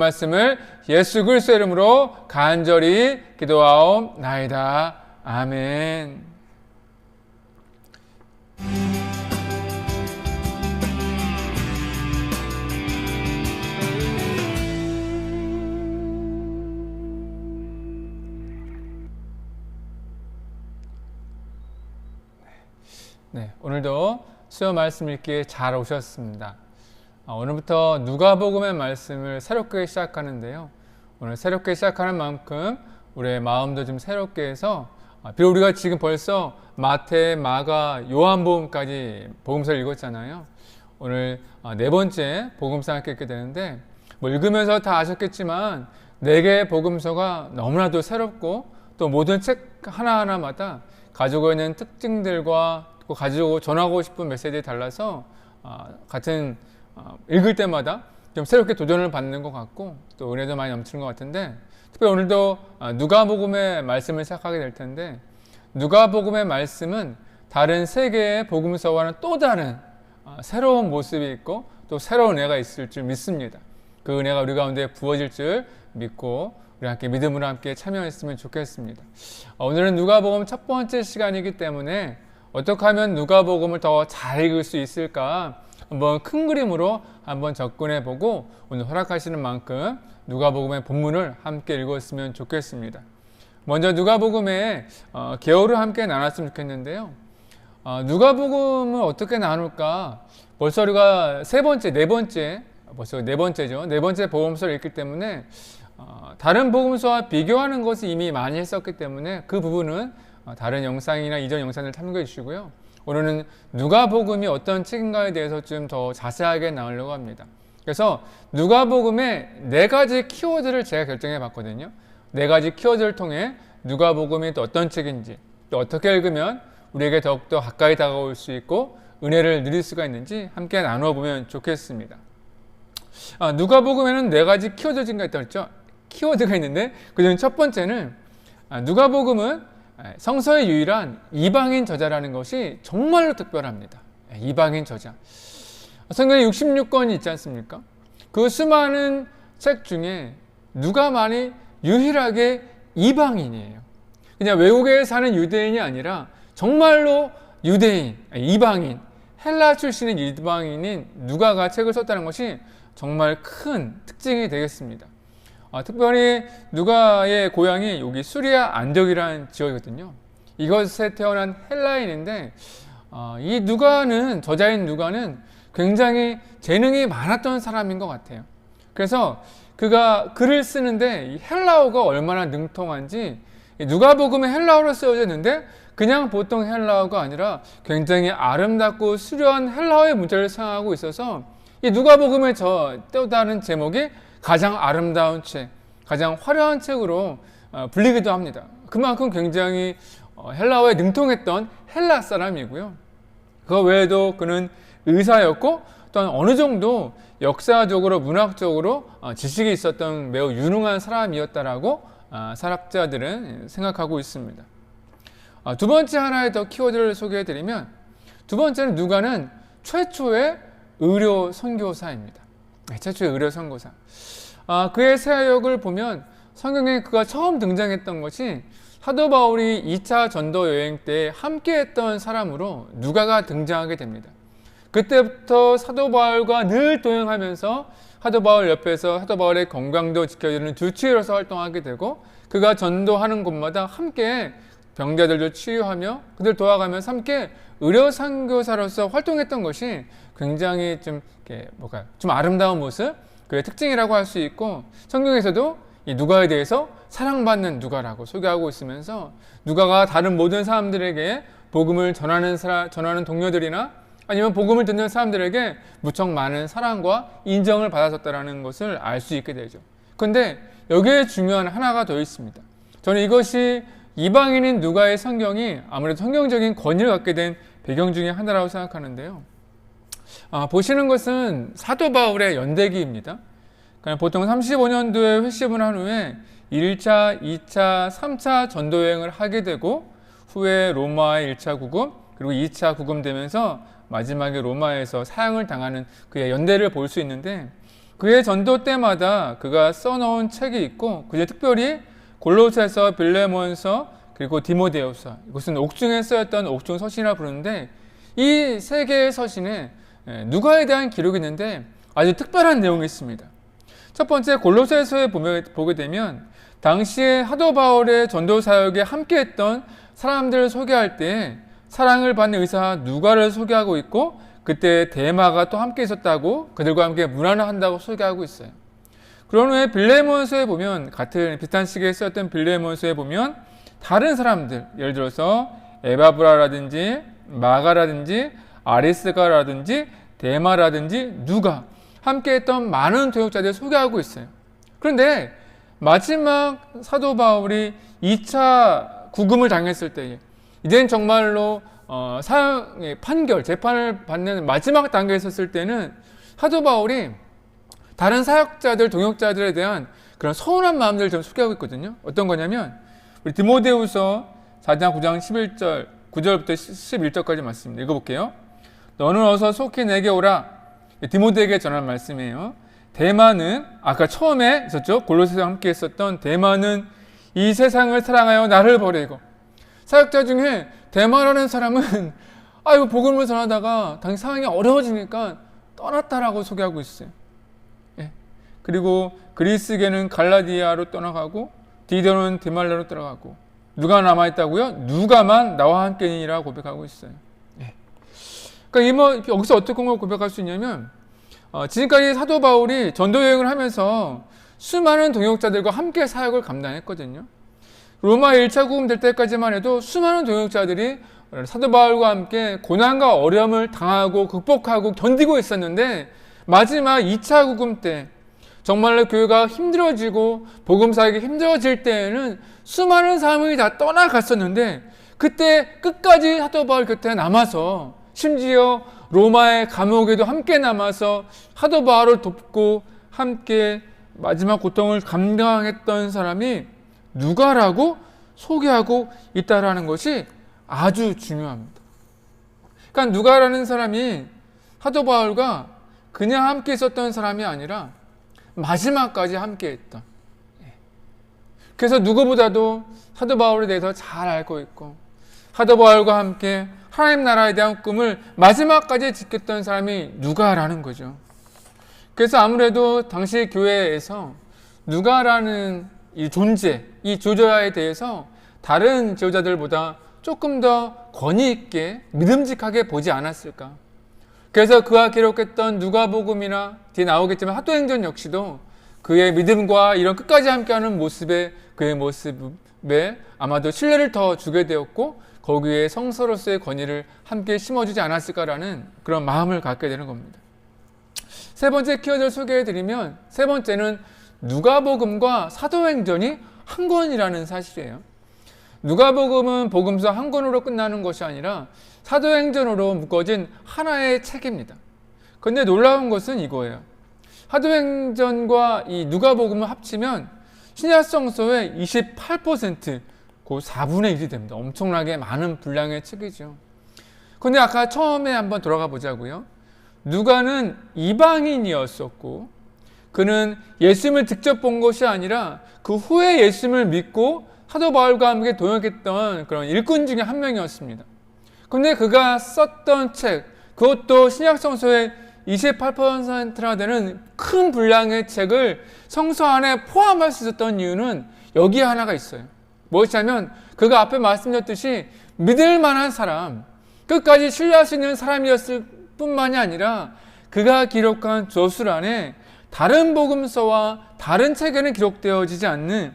말씀을 예수 그리스도의 이름으로 간절히 기도하옵나이다. 아멘. 네, 오늘도 수요 말씀 읽기에 잘 오셨습니다. 오늘부터 누가복음의 말씀을 새롭게 시작하는데요. 오늘 새롭게 시작하는 만큼 우리의 마음도 좀 새롭게 해서 비록 우리가 지금 벌써 마태, 마가, 요한복음까지 복음서를 읽었잖아요. 오늘 네 번째 복음서 함께 읽게 되는데 읽으면서 다 아셨겠지만 4개의 복음서가 너무나도 새롭고 또 모든 책 하나하나마다 가지고 있는 특징들과 또 가지고 전하고 싶은 메시지에 달라서 같은 읽을 때마다 좀 새롭게 도전을 받는 것 같고 또 은혜도 많이 넘치는 것 같은데 특별히 오늘도 누가복음의 말씀을 시작하게 될 텐데 누가복음의 말씀은 다른 3개의 복음서와는 또 다른 새로운 모습이 있고 또 새로운 은혜가 있을 줄 믿습니다. 그 은혜가 우리 가운데 부어질 줄 믿고 우리 함께 믿음으로 함께 참여했으면 좋겠습니다. 오늘은 누가복음 첫 번째 시간이기 때문에 어떻게 하면 누가복음을 더 잘 읽을 수 있을까 한번 큰 그림으로 한번 접근해 보고 오늘 허락하시는 만큼 누가복음의 본문을 함께 읽었으면 좋겠습니다. 먼저 누가복음의 개요를 함께 나눴으면 좋겠는데요. 누가복음을 어떻게 나눌까? 벌써 우리가 벌써 네 번째 복음서를 읽기 때문에 다른 복음서와 비교하는 것을 이미 많이 했었기 때문에 그 부분은 다른 영상이나 이전 영상을 참고해 주시고요. 오늘은 누가복음이 어떤 책인가에 대해서 좀 더 자세하게 나누려고 합니다. 그래서 누가복음의 4가지 키워드를 제가 결정해 봤거든요. 4가지 키워드를 통해 누가복음이 또 어떤 책인지 또 어떻게 읽으면 우리에게 더욱더 가까이 다가올 수 있고 은혜를 누릴 수가 있는지 함께 나누어 보면 좋겠습니다. 누가복음에는 4가지 키워드가 있다고 했죠. 키워드가 있는데 그중 첫 번째는 누가복음은 성서의 유일한 이방인 저자라는 것이 정말로 특별합니다. 이방인 저자. 성경에 66권이 있지 않습니까? 그 수많은 책 중에 누가만이 유일하게 이방인이에요. 그냥 외국에 사는 유대인이 아니라 정말로 유대인, 이방인, 헬라 출신의 이방인인 누가가 책을 썼다는 것이 정말 큰 특징이 되겠습니다. 특별히 누가의 고향이 여기 수리아 안디옥이라는 지역이거든요. 이것에 태어난 헬라인인데 이 누가는 저자인 누가는 굉장히 재능이 많았던 사람인 것 같아요. 그래서 그가 글을 쓰는데 이 헬라어가 얼마나 능통한지 누가복음에 헬라어로 쓰여져 있는데 그냥 보통 헬라어가 아니라 굉장히 아름답고 수려한 헬라어의 문자를 사용하고 있어서 이 누가복음의 또 다른 제목이 가장 아름다운 책, 가장 화려한 책으로 불리기도 합니다. 그만큼 굉장히 헬라어에 능통했던 헬라 사람이고요. 그 외에도 그는 의사였고 또한 어느 정도 역사적으로 문학적으로 지식이 있었던 매우 유능한 사람이었다라고 사학자들은 생각하고 있습니다. 두 번째 하나의 더 키워드를 소개해드리면 두 번째는 누가는 최초의 의료 선교사입니다. 최초의 의료 선교사. 그의 사역을 보면 성경에 그가 처음 등장했던 것이 사도 바울이 2차 전도 여행 때 함께했던 사람으로 누가가 등장하게 됩니다. 그때부터 사도 바울과 늘 동행하면서 사도 바울 옆에서 사도 바울의 건강도 지켜주는 주치의로서 활동하게 되고 그가 전도하는 곳마다 함께 병자들도 치유하며 그들 도와가면서 함께 의료 선교사로서 활동했던 것이 굉장히 좀 아름다운 모습, 그의 특징이라고 할 수 있고 성경에서도 이 누가에 대해서 사랑받는 누가라고 소개하고 있으면서 누가가 다른 모든 사람들에게 복음을 전하는 동료들이나 아니면 복음을 듣는 사람들에게 무척 많은 사랑과 인정을 받았었다는 것을 알 수 있게 되죠. 그런데 여기에 중요한 하나가 더 있습니다. 저는 이것이 이방인인 누가의 성경이 아무래도 성경적인 권위를 갖게 된 배경 중에 하나라고 생각하는데요. 보시는 것은 사도 바울의 연대기입니다. 그러니까 보통 35년도에 회심을 한 후에 1차, 2차, 3차 전도여행을 하게 되고 후에 로마의 1차 구금 그리고 2차 구금되면서 마지막에 로마에서 사형을 당하는 그의 연대를 볼 수 있는데 그의 전도 때마다 그가 써놓은 책이 있고 그중에 특별히 골로새서, 빌레몬서, 그리고 디모데후서, 이것은 옥중에 쓰였던 옥중 서신이라 부르는데 이 세 개의 서신에 누가에 대한 기록이 있는데 아주 특별한 내용이 있습니다. 첫 번째 골로새서에 보게 되면 당시에 사도 바울의 전도 사역에 함께했던 사람들을 소개할 때 사랑을 받는 의사 누가를 소개하고 있고 그때 데마가 또 함께 있었다고 그들과 함께 문안을 한다고 소개하고 있어요. 그런 후에 빌레몬서에 보면 같은 비슷한 시기에 쓰였던 빌레몬서에 보면 다른 사람들 예를 들어서 에바브라라든지 마가라든지 아리스가라든지 데마라든지 누가 함께했던 많은 동역자들을 소개하고 있어요. 그런데 마지막 사도 바울이 2차 구금을 당했을 때에 이젠 정말로 판결, 재판을 받는 마지막 단계에 있었을 때는 사도 바울이 다른 사역자들, 동역자들에 대한 그런 서운한 마음들을 좀 소개하고 있거든요. 어떤 거냐면 우리 디모데후서 4장 9장 11절 9절부터 11절까지 말씀입니다. 읽어볼게요. 너는 어서 속히 내게 오라. 디모데에게 전한 말씀이에요. 데마는 아까 처음에 있었죠. 골로새서 함께 했었던 데마는 이 세상을 사랑하여 나를 버리고 사역자 중에 데마라는 사람은 이거 복음을 전하다가 당시 상황이 어려워지니까 떠났다라고 소개하고 있어요. 예. 그리고 그리스계는 갈라디아로 떠나가고 디도는 디말라로 떠나가고 누가 남아있다고요? 누가만 나와 함께니라 고백하고 있어요. 예. 그러니까 여기서 어떻게 고백할 수 있냐면 지금까지 사도 바울이 전도 여행을 하면서 수많은 동역자들과 함께 사역을 감당했거든요. 로마 1차 구금 될 때까지만 해도 수많은 동역자들이 사도 바울과 함께 고난과 어려움을 당하고 극복하고 견디고 있었는데 마지막 2차 구금 때 정말로 교회가 힘들어지고 복음 사역이 힘들어질 때에는 수많은 사람이 다 떠나갔었는데 그때 끝까지 사도 바울 곁에 남아서 심지어 로마의 감옥에도 함께 남아서 사도 바울을 돕고 함께 마지막 고통을 감당했던 사람이 누가라고 소개하고 있다라는 것이 아주 중요합니다. 그러니까 누가라는 사람이 사도 바울과 그냥 함께 있었던 사람이 아니라 마지막까지 함께 했던. 그래서 누구보다도 사도 바울에 대해서 잘 알고 있고 사도 바울과 함께 하나님 나라에 대한 꿈을 마지막까지 지켰던 사람이 누가라는 거죠. 그래서 아무래도 당시 교회에서 누가라는 이 존재, 이 지도자에 대해서 다른 지도자들보다 조금 더 권위 있게 믿음직하게 보지 않았을까. 그래서 그가 기록했던 누가복음이나 뒤에 나오겠지만 사도행전 역시도 그의 믿음과 이런 끝까지 함께하는 모습에 그의 모습에 아마도 신뢰를 더 주게 되었고 거기에 성서로서의 권위를 함께 심어주지 않았을까라는 그런 마음을 갖게 되는 겁니다. 세 번째 키워드를 소개해드리면 세 번째는 누가복음과 사도행전이 한 권이라는 사실이에요. 누가복음은 복음서 한 권으로 끝나는 것이 아니라 사도행전으로 묶어진 하나의 책입니다. 그런데 놀라운 것은 이거예요. 사도행전과 이 누가복음을 합치면 신약성서의 28%, 그 4분의 1이 됩니다. 엄청나게 많은 분량의 책이죠. 그런데 아까 처음에 한번 돌아가 보자고요. 누가는 이방인이었었고 그는 예수님을 직접 본 것이 아니라 그 후에 예수님을 믿고 사도 바울과 함께 동역했던 그런 일꾼 중에 한 명이었습니다. 그런데 그가 썼던 책, 그것도 신약성서의 28%나 되는 큰 분량의 책을 성서 안에 포함할 수 있었던 이유는 여기에 하나가 있어요. 무엇이냐면 그가 앞에 말씀드렸듯이 믿을 만한 사람, 끝까지 신뢰할 수 있는 사람이었을 뿐만이 아니라 그가 기록한 저술 안에 다른 복음서와 다른 책에는 기록되어지지 않는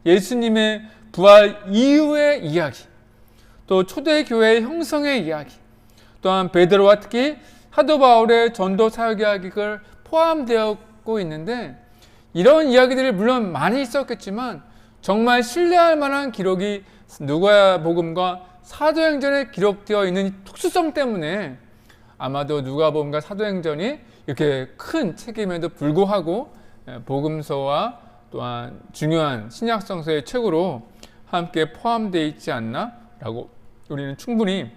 예수님의 부활 이후의 이야기, 또 초대교회의 형성의 이야기, 또한 베드로와 특히 사도 바울의 전도 사역 이야기가 포함되었고 있는데 이런 이야기들이 물론 많이 있었겠지만 정말 신뢰할 만한 기록이 누가복음과 사도행전에 기록되어 있는 특수성 때문에 아마도 누가복음과 사도행전이 이렇게 큰 책임에도 불구하고 복음서와 또한 중요한 신약성서의 책으로 함께 포함되어 있지 않나라고 우리는 충분히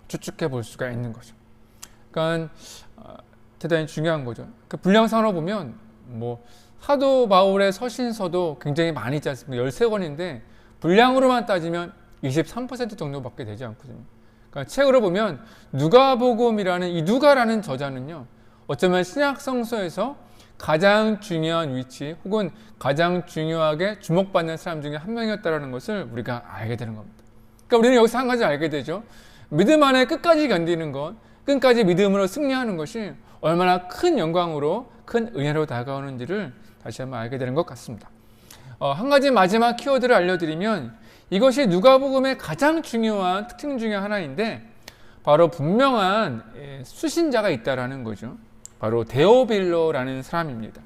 추측해 볼 수가 있는 거죠. 그러니까 대단히 중요한 거죠. 그 분량상으로 보면 뭐 사도 바울의 서신서도 굉장히 많이 있지 않습니까? 13권인데 분량으로만 따지면 23% 정도밖에 되지 않거든요. 그러니까 책으로 보면 누가복음이라는 이 누가라는 저자는요, 어쩌면 신약 성서에서 가장 중요한 위치 혹은 가장 중요하게 주목받는 사람 중에 한 명이었다는 것을 우리가 알게 되는 겁니다. 그러니까 우리는 여기서 한 가지 알게 되죠. 믿음 안에 끝까지 견디는 것, 끝까지 믿음으로 승리하는 것이 얼마나 큰 영광으로 큰 은혜로 다가오는지를 다시 한번 알게 되는 것 같습니다. 한 가지 마지막 키워드를 알려드리면 이것이 누가복음의 가장 중요한 특징 중에 하나인데 바로 분명한 수신자가 있다라는 거죠. 바로 데오빌로라는 사람입니다.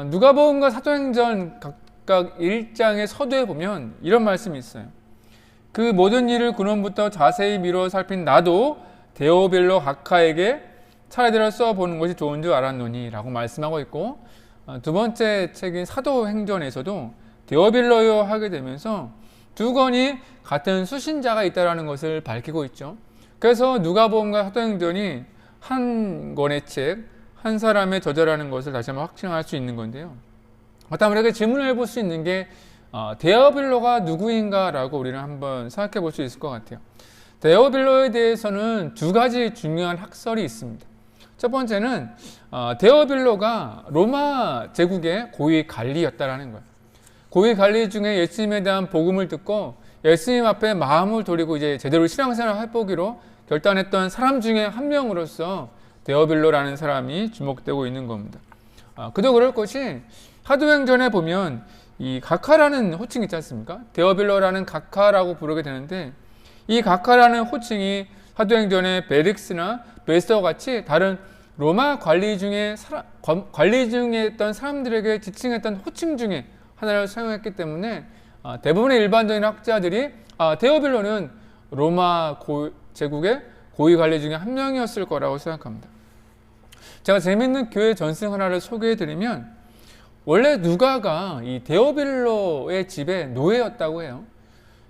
누가복음과 사도행전 각각 1장의 서두에 보면 이런 말씀이 있어요. 그 모든 일을 근원부터 자세히 미루어 살핀 나도 데오빌로 각하에게 차례대로 써보는 것이 좋은 줄 알았노니 라고 말씀하고 있고, 두 번째 책인 사도행전에서도 데오빌로요 하게 되면서 두 권이 같은 수신자가 있다는 것을 밝히고 있죠. 그래서 누가복음과 사도행전이 한 권의 책, 한 사람의 저자라는 것을 다시 한번 확증할 수 있는 건데요. 그렇다면 우리가 질문을 해볼 수 있는 게 데오빌로가 누구인가 라고 우리는 한번 생각해 볼 수 있을 것 같아요. 데오빌로에 대해서는 두 가지 중요한 학설이 있습니다. 첫 번째는 데오빌로가 로마 제국의 고위 관리였다라는 거예요. 고위 관리 중에 예수님에 대한 복음을 듣고 예수님 앞에 마음을 돌리고 이제 제대로 신앙생활을 해보기로 결단했던 사람 중에 한 명으로서 데오빌로라는 사람이 주목되고 있는 겁니다. 그도 그럴 것이 사도행전에 보면 이 각하라는 호칭이 있지 않습니까? 데오빌로라는 각하라고 부르게 되는데 이 각하라는 호칭이 사도행전의 벨릭스나 베스터와 같이 다른 로마 관리 중에 있던 사람들에게 지칭했던 호칭 중에 하나를 사용했기 때문에 대부분의 일반적인 학자들이 데오빌로는 로마 제국의 고위 관리 중에 한 명이었을 거라고 생각합니다. 제가 재밌는 교회 전승 하나를 소개해드리면 원래 누가가 이 데오빌로의 집에 노예였다고 해요.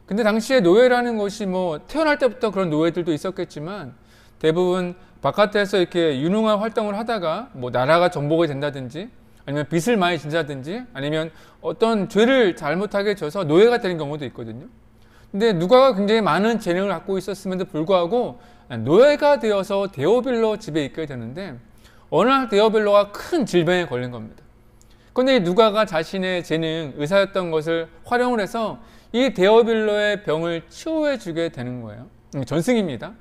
근데 당시에 노예라는 것이 뭐 태어날 때부터 그런 노예들도 있었겠지만 대부분 바깥에서 이렇게 유능한 활동을 하다가 뭐 나라가 정복이 된다든지 아니면 빚을 많이 진다든지 아니면 어떤 죄를 잘못하게 져서 노예가 되는 경우도 있거든요. 근데 누가가 굉장히 많은 재능을 갖고 있었음에도 불구하고 노예가 되어서 데오빌로 집에 있게 되는데 어느 날 데오빌로가 큰 질병에 걸린 겁니다. 그런데 누가가 자신의 재능, 의사였던 것을 활용을 해서 이 데오빌로의 병을 치유해 주게 되는 거예요. 전승입니다.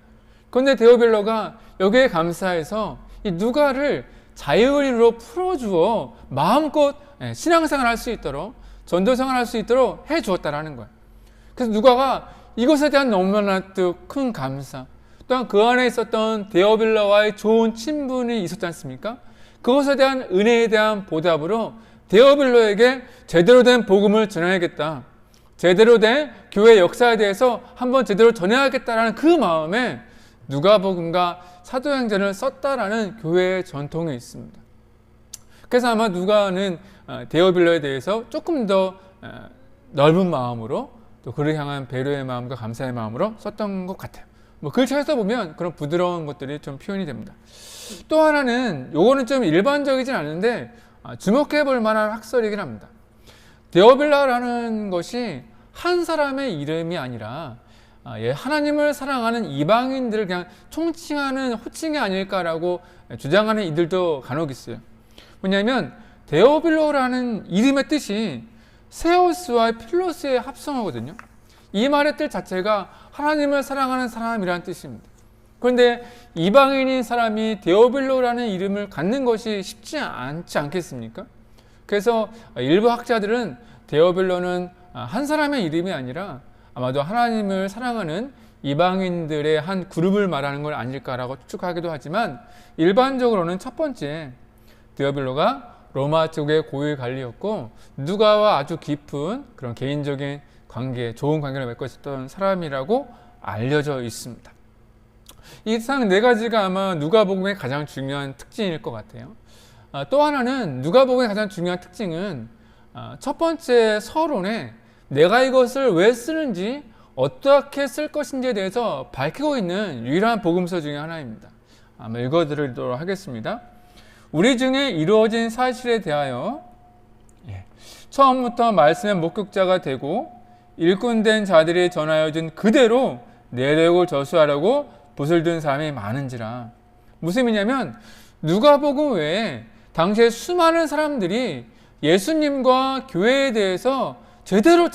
그런데 데오빌로가 여기에 감사해서 이 누가를 자유인으로 풀어주어 마음껏 신앙생활 할 수 있도록 전도생활 할 수 있도록 해주었다라는 거예요. 그래서 누가가 이것에 대한 너무나 큰 감사, 또한 그 안에 있었던 데오빌로와의 좋은 친분이 있었지 않습니까? 그것에 대한 은혜에 대한 보답으로 데오빌로에게 제대로 된 복음을 전해야겠다, 제대로 된 교회 역사에 대해서 한번 제대로 전해야겠다라는 그 마음에 누가복음과 사도행전을 썼다라는 교회의 전통이 있습니다. 그래서 아마 누가는 데오빌로에 대해서 조금 더 넓은 마음으로 또 그를 향한 배려의 마음과 감사의 마음으로 썼던 것 같아요. 뭐 글자에서 보면 그런 부드러운 것들이 좀 표현이 됩니다. 또 하나는 요거는 좀 일반적이진 않은데 주목해 볼 만한 학설이긴 합니다. 데오빌라라는 것이 한 사람의 이름이 아니라 하나님을 사랑하는 이방인들을 그냥 총칭하는 호칭이 아닐까라고 주장하는 이들도 간혹 있어요. 뭐냐면 데오빌로라는 이름의 뜻이 세우스와 필로스의 합성어거든요. 이 말의 뜻 자체가 하나님을 사랑하는 사람이라는 뜻입니다. 그런데 이방인인 사람이 데오빌로라는 이름을 갖는 것이 쉽지 않지 않겠습니까? 그래서 일부 학자들은 데오빌로는 한 사람의 이름이 아니라 아마도 하나님을 사랑하는 이방인들의 한 그룹을 말하는 건 아닐까라고 추측하기도 하지만 일반적으로는 첫 번째 데오빌로가 로마 쪽의 고위 관리였고 누가와 아주 깊은 그런 개인적인 관계, 좋은 관계를 맺고 있었던 사람이라고 알려져 있습니다. 이상 네 가지가 아마 누가복음의 가장 중요한 특징일 것 같아요. 또 하나는 누가복음의 가장 중요한 특징은 첫 번째 서론에 내가 이것을 왜 쓰는지 어떻게 쓸 것인지에 대해서 밝히고 있는 유일한 복음서 중에 하나입니다. 한번 읽어드리도록 하겠습니다. 우리 중에 이루어진 사실에 대하여 처음부터 말씀의 목격자가 되고 일꾼된 자들이 전하여 준 그대로 내력을 저수하려고 붓을 든 사람이 많은지라. 무슨 의미냐면 누가복음 외에 당시에 수많은 사람들이 예수님과 교회에 대해서 제대로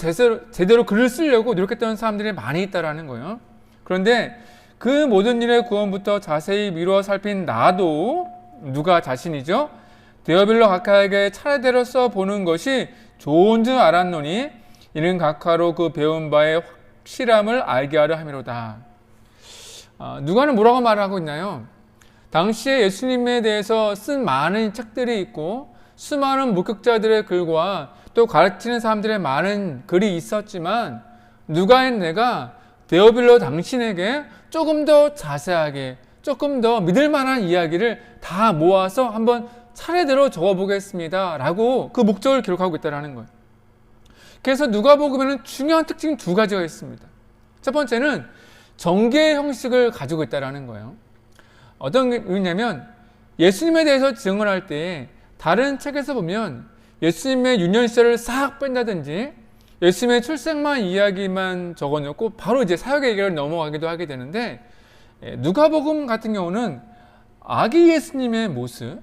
글을 쓰려고 노력했던 사람들이 많이 있다라는 거예요. 그런데 그 모든 일의 구원부터 자세히 미루어 살핀 나도, 누가 자신이죠, 데오빌로 각하에게 차례대로 써보는 것이 좋은 줄 알았노니 이는 각하로 그 배운 바의 확실함을 알게 하려 함이로다. 누가는 뭐라고 말하고 있나요? 당시에 예수님에 대해서 쓴 많은 책들이 있고 수많은 목격자들의 글과 또 가르치는 사람들의 많은 글이 있었지만 누가인 내가 데오빌로 당신에게 조금 더 자세하게, 조금 더 믿을 만한 이야기를 다 모아서 한번 차례대로 적어보겠습니다 라고 그 목적을 기록하고 있다는 거예요. 그래서 누가복음에는 중요한 특징 두 가지가 있습니다. 첫 번째는 전개의 형식을 가지고 있다는 거예요. 어떤 의미냐면 예수님에 대해서 증언할 때 다른 책에서 보면 예수님의 유년 시절을 싹 뺀다든지 예수님의 출생만 이야기만 적어놓고 바로 이제 사역의 얘기를 넘어가기도 하게 되는데, 누가복음 같은 경우는 아기 예수님의 모습,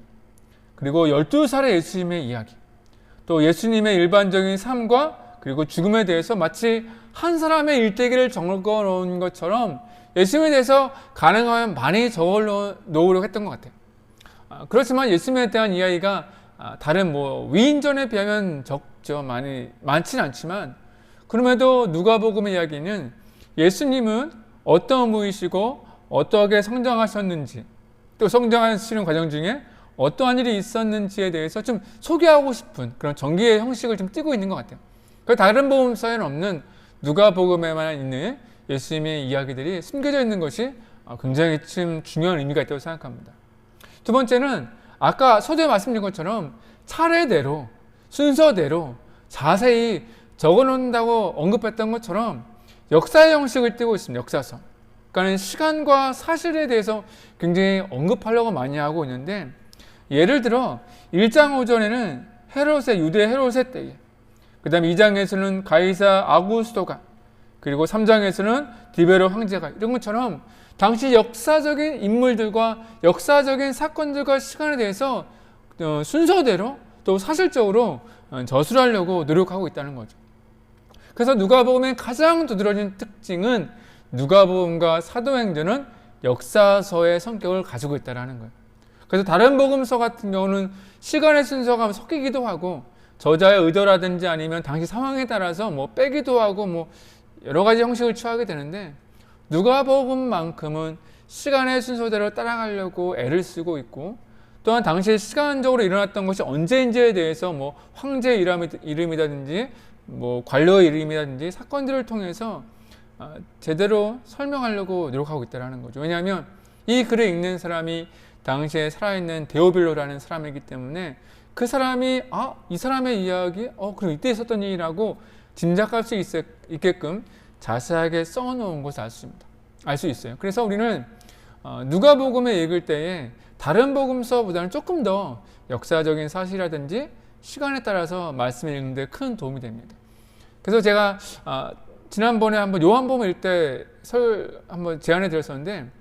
그리고 12살의 예수님의 이야기, 또 예수님의 일반적인 삶과 그리고 죽음에 대해서 마치 한 사람의 일대기를 적어 놓은 것처럼 예수님에 대해서 가능하면 많이 적어 놓으려고 했던 것 같아요. 그렇지만 예수님에 대한 이야기가 다른 위인전에 비하면 적죠. 많지는 않지만, 그럼에도 누가복음의 이야기는 예수님은 어떤 분이시고 어떻게 성장하셨는지, 또 성장하시는 과정 중에 어떠한 일이 있었는지에 대해서 좀 소개하고 싶은 그런 전기의 형식을 좀 띠고 있는 것 같아요. 그 다른 복음서에는 없는 누가복음에만 있는 예수님의 이야기들이 숨겨져 있는 것이 굉장히 좀 중요한 의미가 있다고 생각합니다. 두 번째는 아까 서두에 말씀드린 것처럼 차례대로, 순서대로 자세히 적어놓는다고 언급했던 것처럼 역사의 형식을 띠고 있습니다. 역사서. 그러니까 시간과 사실에 대해서 굉장히 언급하려고 많이 하고 있는데, 예를 들어 1장 오전에는 유대 헤롯의 때에, 그 다음에 2장에서는 가이사 아구스토가, 그리고 3장에서는 디베로 황제가, 이런 것처럼 당시 역사적인 인물들과 역사적인 사건들과 시간에 대해서 순서대로 또 사실적으로 저술하려고 노력하고 있다는 거죠. 그래서 누가복음의 가장 두드러진 특징은 누가복음과 사도행전은 역사서의 성격을 가지고 있다는 거예요. 그래서 다른 복음서 같은 경우는 시간의 순서가 섞이기도 하고 저자의 의도라든지 아니면 당시 상황에 따라서 빼기도 하고 여러 가지 형식을 취하게 되는데, 누가복음만큼은 시간의 순서대로 따라가려고 애를 쓰고 있고, 또한 당시에 시간적으로 일어났던 것이 언제인지에 대해서 황제 이름이라든지 관료의 이름이라든지 사건들을 통해서 제대로 설명하려고 노력하고 있다는 거죠. 왜냐하면 이 글을 읽는 사람이 당시에 살아있는 데오빌로라는 사람이기 때문에 그 사람이 이 사람의 이야기, 그럼 이때 있었던 일이라고 짐작할 수 있게끔 자세하게 써놓은 것을 알 수 있어요. 그래서 우리는 누가복음을 읽을 때에 다른 복음서보다는 조금 더 역사적인 사실이라든지 시간에 따라서 말씀을 읽는 데 큰 도움이 됩니다. 그래서 제가 지난번에 한번 요한복음 읽을 때 한번 제안해 드렸었는데,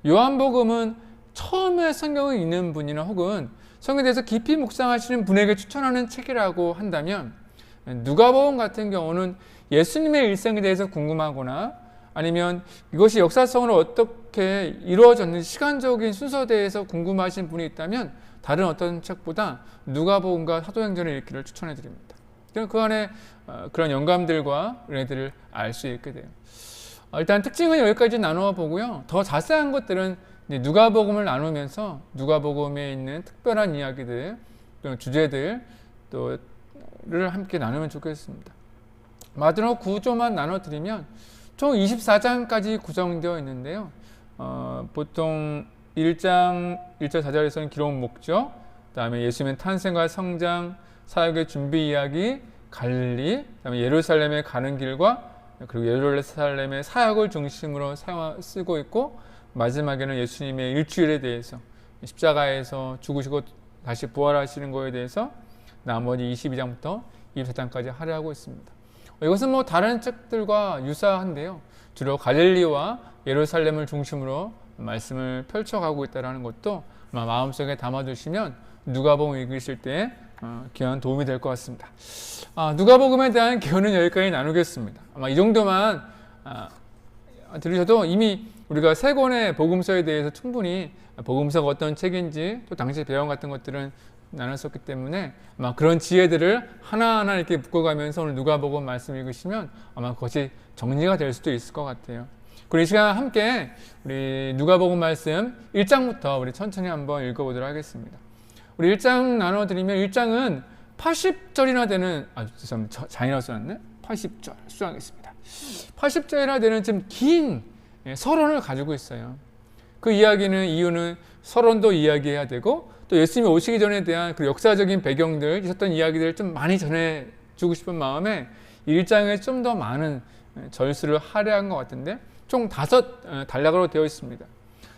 요한복음은 처음에 성경을 읽는 분이나 혹은 성경에 대해서 깊이 묵상하시는 분에게 추천하는 책이라고 한다면, 누가복음 같은 경우는 예수님의 일생에 대해서 궁금하거나 아니면 이것이 역사성으로 어떻게 이루어졌는지 시간적인 순서에 대해서 궁금하신 분이 있다면 다른 어떤 책보다 누가복음과 사도행전을 읽기를 추천해 드립니다. 그 안에 그런 영감들과 은혜들을 알 수 있게 돼요. 일단 특징은 여기까지 나누어 보고요. 더 자세한 것들은 누가복음을 나누면서 누가복음에 있는 특별한 이야기들, 또 주제들 또를 함께 나누면 좋겠습니다. 마지막 구조만 나눠드리면 총 24장까지 구성되어 있는데요. 보통 1장 1절 4절에서는 기록 목적, 그 다음에 예수님의 탄생과 성장, 사역의 준비 이야기, 갈릴리, 그 다음에 예루살렘에 가는 길과 그리고 예루살렘의 사역을 중심으로 쓰고 있고, 마지막에는 예수님의 일주일에 대해서 십자가에서 죽으시고 다시 부활하시는 거에 대해서 나머지 22장부터 24장까지 할애하고 있습니다. 이것은 뭐 다른 책들과 유사한데요. 주로 갈릴리와 예루살렘을 중심으로 말씀을 펼쳐가고 있다는 것도 아마 마음속에 담아두시면 누가복음 읽으실 때 귀한 도움이 될 것 같습니다. 누가복음에 대한 개요는 여기까지 나누겠습니다. 아마 이 정도만 들으셔도 이미 우리가 세 권의 복음서에 대해서 충분히 복음서가 어떤 책인지 또 당시 배경 같은 것들은 나눴었기 때문에 아마 그런 지혜들을 하나하나 이렇게 묶어가면서 오늘 누가복음 말씀 읽으시면 아마 그것이 정리가 될 수도 있을 것 같아요. 그리고 이 시간 함께 우리 누가복음 말씀 1장부터 우리 천천히 한번 읽어보도록 하겠습니다. 우리 1장 나눠드리면 1장은 80절이나 되는 죄송합니다. 잔인하게 써놨네. 80절 수정하겠습니다. 80절이나 되는 좀 긴 서론을 가지고 있어요. 그 이유는 서론도 이야기해야 되고 또 예수님이 오시기 전에 대한 그 역사적인 배경들, 있었던 이야기들을 좀 많이 전해주고 싶은 마음에 1장에 좀 더 많은 절수를 할애한 것 같은데 총 5단락으로 되어 있습니다.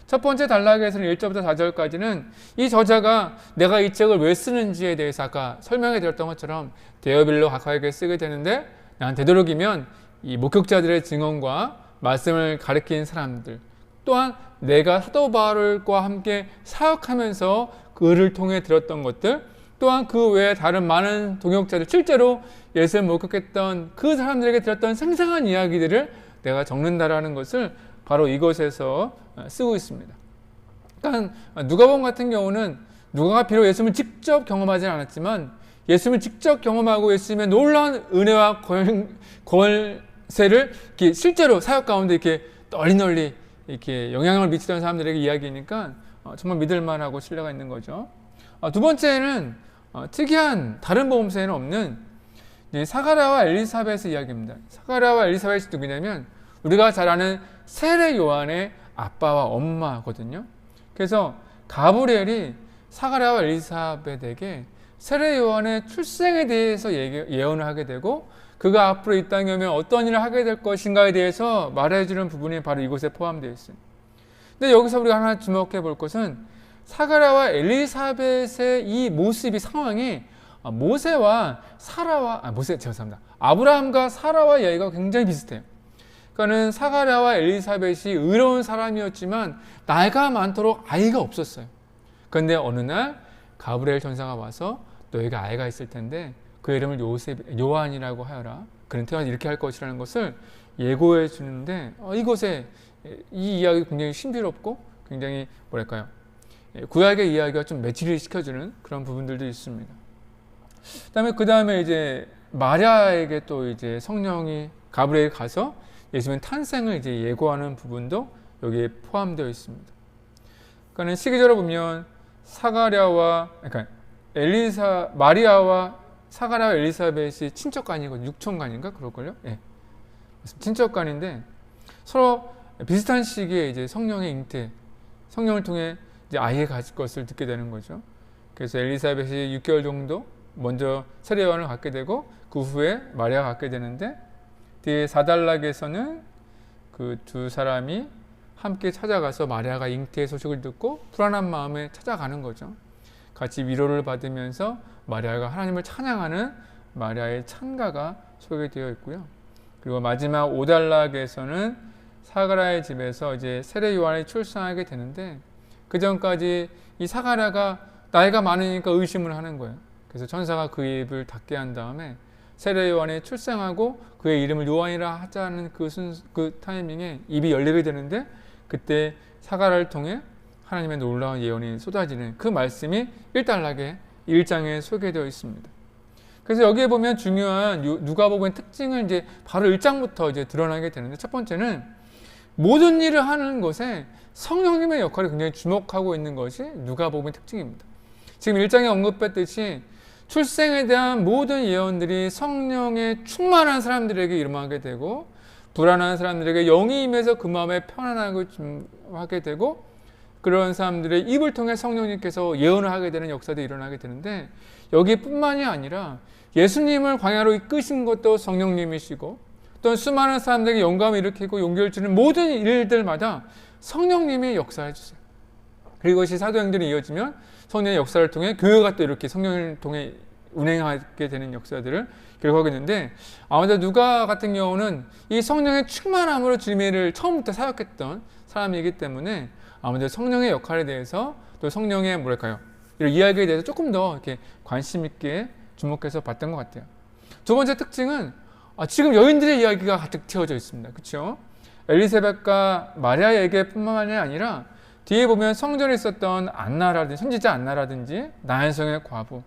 첫 번째 단락에서는 1절부터 4절까지는 이 저자가 내가 이 책을 왜 쓰는지에 대해서 아까 설명해 드렸던 것처럼 데어빌로 각하에게 쓰게 되는데 난 되도록이면 이 목격자들의 증언과 말씀을 가리킨 사람들 또한 내가 사도 바울과 함께 사역하면서 그를 통해 들었던 것들 또한 그 외에 다른 많은 동역자들 실제로 예수를 목격했던 그 사람들에게 들었던 생생한 이야기들을 내가 적는다라는 것을 바로 이것에서 쓰고 있습니다. 그러니까 누가복음 같은 경우는 누가가 비록 예수님을 직접 경험하지는 않았지만 예수님을 직접 경험하고 예수님의 놀라운 은혜와 권세를 이렇게 실제로 사역 가운데 이렇게 널리 이렇게 영향을 미치던 사람들에게 이야기니까 정말 믿을만하고 신뢰가 있는 거죠. 두 번째는 특이한 다른 복음서에는 없는 사가랴와 엘리사벳의 이야기입니다. 사가랴와 엘리사벳이 누구냐면 우리가 잘 아는 세례 요한의 아빠와 엄마거든요. 그래서 가브리엘이 사가랴와 엘리사벳에게 세례 요한의 출생에 대해서 예언을 하게 되고 그가 앞으로 이 땅에 오면 어떤 일을 하게 될 것인가에 대해서 말해주는 부분이 바로 이곳에 포함되어 있어요. 근데 여기서 우리가 하나 주목해 볼 것은 사가랴와 엘리사벳의 이 모습이 상황이 아브라함과 사라와 이야기가 굉장히 비슷해요. 그러니까는 사가랴와 엘리사벳이 의로운 사람이었지만 나이가 많도록 아이가 없었어요. 그런데 어느 날 가브리엘 천사가 와서 너에게 아이가 있을 텐데 그 이름을 요한이라고 하여라. 그는 태어나서 이렇게 할 것이라는 것을 예고해 주는데 이것에 이 이야기 굉장히 신비롭고 굉장히 구약의 이야기가 좀 매치를 시켜주는 그런 부분들도 있습니다. 그 다음에 이제 마리아에게 또 이제 성령이 가브리엘이 가서 예수님의 탄생을 이제 예고하는 부분도 여기에 포함되어 있습니다. 그러니까 시기적으로 보면 마리아와 사가랴와 엘리사벳이 친척간이고 육촌간인가 그럴걸요? 예, 친척간인데 서로 비슷한 시기에 이제 성령의 잉태, 성령을 통해 이제 아이가 가질 것을 듣게 되는 거죠. 그래서 엘리사벳이 6개월 정도 먼저 세례 요한을 갖게 되고 그 후에 마리아가 갖게 되는데 뒤에 4단락에서는 그 두 사람이 함께 찾아가서 마리아가 잉태의 소식을 듣고 불안한 마음에 찾아가는 거죠. 같이 위로를 받으면서 마리아가 하나님을 찬양하는 마리아의 찬가가 소개되어 있고요. 그리고 마지막 5단락에서는 사가랴의 집에서 이제 세례 요한이 출산하게 되는데 그 전까지 이 사가랴가 나이가 많으니까 의심을 하는 거예요. 그래서 천사가 그 입을 닫게 한 다음에 세례 요한이 출생하고 그의 이름을 요한이라 하자는 그 타이밍에 입이 열리게 되는데 그때 사가랴를 통해 하나님의 놀라운 예언이 쏟아지는 그 말씀이 1단락에 1장에 소개되어 있습니다. 그래서 여기에 보면 중요한 누가복음의 특징을 이제 바로 1장부터 이제 드러나게 되는데 첫 번째는 모든 일을 하는 것에 성령님의 역할을 굉장히 주목하고 있는 것이 누가복음의 특징입니다. 지금 1장에 언급했듯이 출생에 대한 모든 예언들이 성령의 충만한 사람들에게 일어나게 되고 불안한 사람들에게 영이 임해서 그 마음에 편안하게 하게 되고 그런 사람들의 입을 통해 성령님께서 예언을 하게 되는 역사도 일어나게 되는데 여기뿐만이 아니라 예수님을 광야로 이끄신 것도 성령님이시고 또 수많은 사람들에게 영감을 일으키고 용기를 주는 모든 일들마다 성령님이 역사해 주세요. 그리고 이것이 사도행전에 이어지면 성령의 역사를 통해 교회가 또 이렇게 성령을 통해 운행하게 되는 역사들을 기록하겠는데, 아무래도 누가 같은 경우는 이 성령의 충만함으로 주님을 처음부터 사역했던 사람이기 때문에 아무래도 성령의 역할에 대해서 또 성령의 뭐랄까요, 이런 이야기에 대해서 조금 더 이렇게 관심 있게 주목해서 봤던 것 같아요. 두 번째 특징은 지금 여인들의 이야기가 가득 채워져 있습니다. 그렇죠? 엘리사벳과 마리아에게뿐만이 아니라 뒤에 보면 성전에 있었던 안나라든지 선지자 안나라든지 나인성의 과부,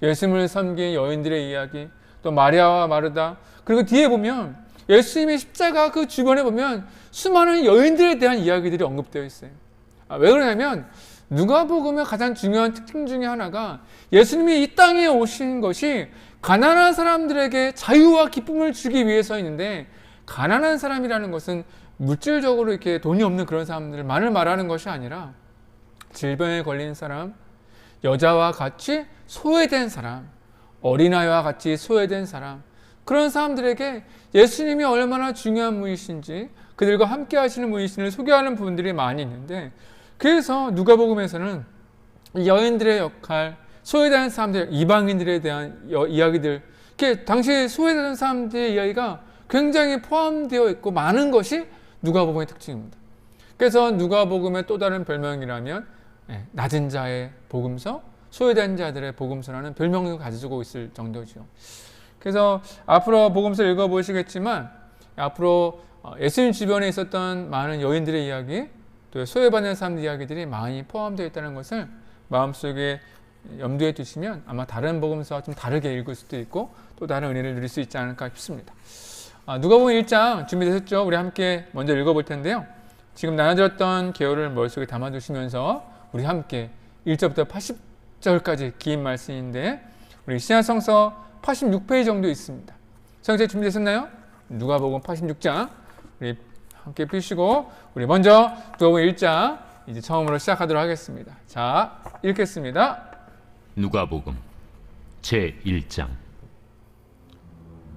예수님을 섬긴 여인들의 이야기, 또 마리아와 마르다, 그리고 뒤에 보면 예수님의 십자가 그 주변에 보면 수많은 여인들에 대한 이야기들이 언급되어 있어요. 왜 그러냐면 누가복음의 가장 중요한 특징 중에 하나가 예수님이 이 땅에 오신 것이 가난한 사람들에게 자유와 기쁨을 주기 위해서였는데, 가난한 사람이라는 것은 물질적으로 이렇게 돈이 없는 그런 사람들만을 말하는 것이 아니라 질병에 걸린 사람, 여자와 같이 소외된 사람, 어린아이와 같이 소외된 사람, 그런 사람들에게 예수님이 얼마나 중요한 분이신지, 그들과 함께 하시는 분이신을 소개하는 부분들이 많이 있는데, 그래서 누가복음에서는 여인들의 역할, 소외된 사람들, 이방인들에 대한 이야기들, 이렇게 당시 소외된 사람들의 이야기가 굉장히 포함되어 있고 많은 것이 누가복음의 특징입니다. 그래서 누가복음의 또 다른 별명이라면 낮은 자의 복음서, 소외된 자들의 복음서라는 별명을 가지고 있을 정도죠. 그래서 앞으로 복음서를 읽어보시겠지만 앞으로 예수님 주변에 있었던 많은 여인들의 이야기, 또 소외받는 사람들 이야기들이 많이 포함되어 있다는 것을 마음속에 염두에 두시면 아마 다른 복음서와 좀 다르게 읽을 수도 있고 또 다른 은혜를 누릴 수 있지 않을까 싶습니다. 누가복음 1장 준비되셨죠? 우리 함께 먼저 읽어볼 텐데요. 지금 나눠드렸던 개요를 머릿속에 담아두시면서 우리 함께 1절부터 80절까지 긴 말씀인데 우리 신약성서 86페이지 정도 있습니다. 성경책 준비되셨나요? 누가복음 86장 우리 함께 펴시고 우리 먼저 누가복음 1장 이제 처음으로 시작하도록 하겠습니다. 자, 읽겠습니다. 누가복음 제1장.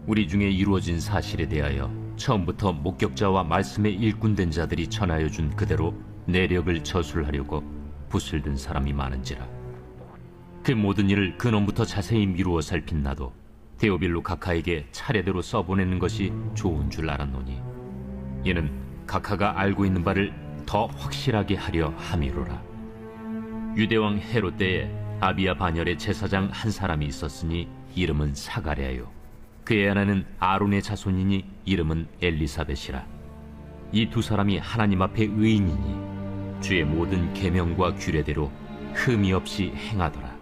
우리 중에 이루어진 사실에 대하여 처음부터 목격자와 말씀에 일꾼된 자들이 전하여 준 그대로 내력을 저술하려고 붓을 든 사람이 많은지라. 그 모든 일을 근원부터 자세히 미루어 살핀 나도 데오빌로 각하에게 차례대로 써보내는 것이 좋은 줄 알았노니 이는 각하가 알고 있는 바를 더 확실하게 하려 함이로라. 유대왕 헤롯 때에 아비야 반열의 제사장 한 사람이 있었으니 이름은 사가랴요. 그의 아내는 아론의 자손이니 이름은 엘리사벳이라. 이 두 사람이 하나님 앞에 의인이니 주의 모든 계명과 규례대로 흠이 없이 행하더라.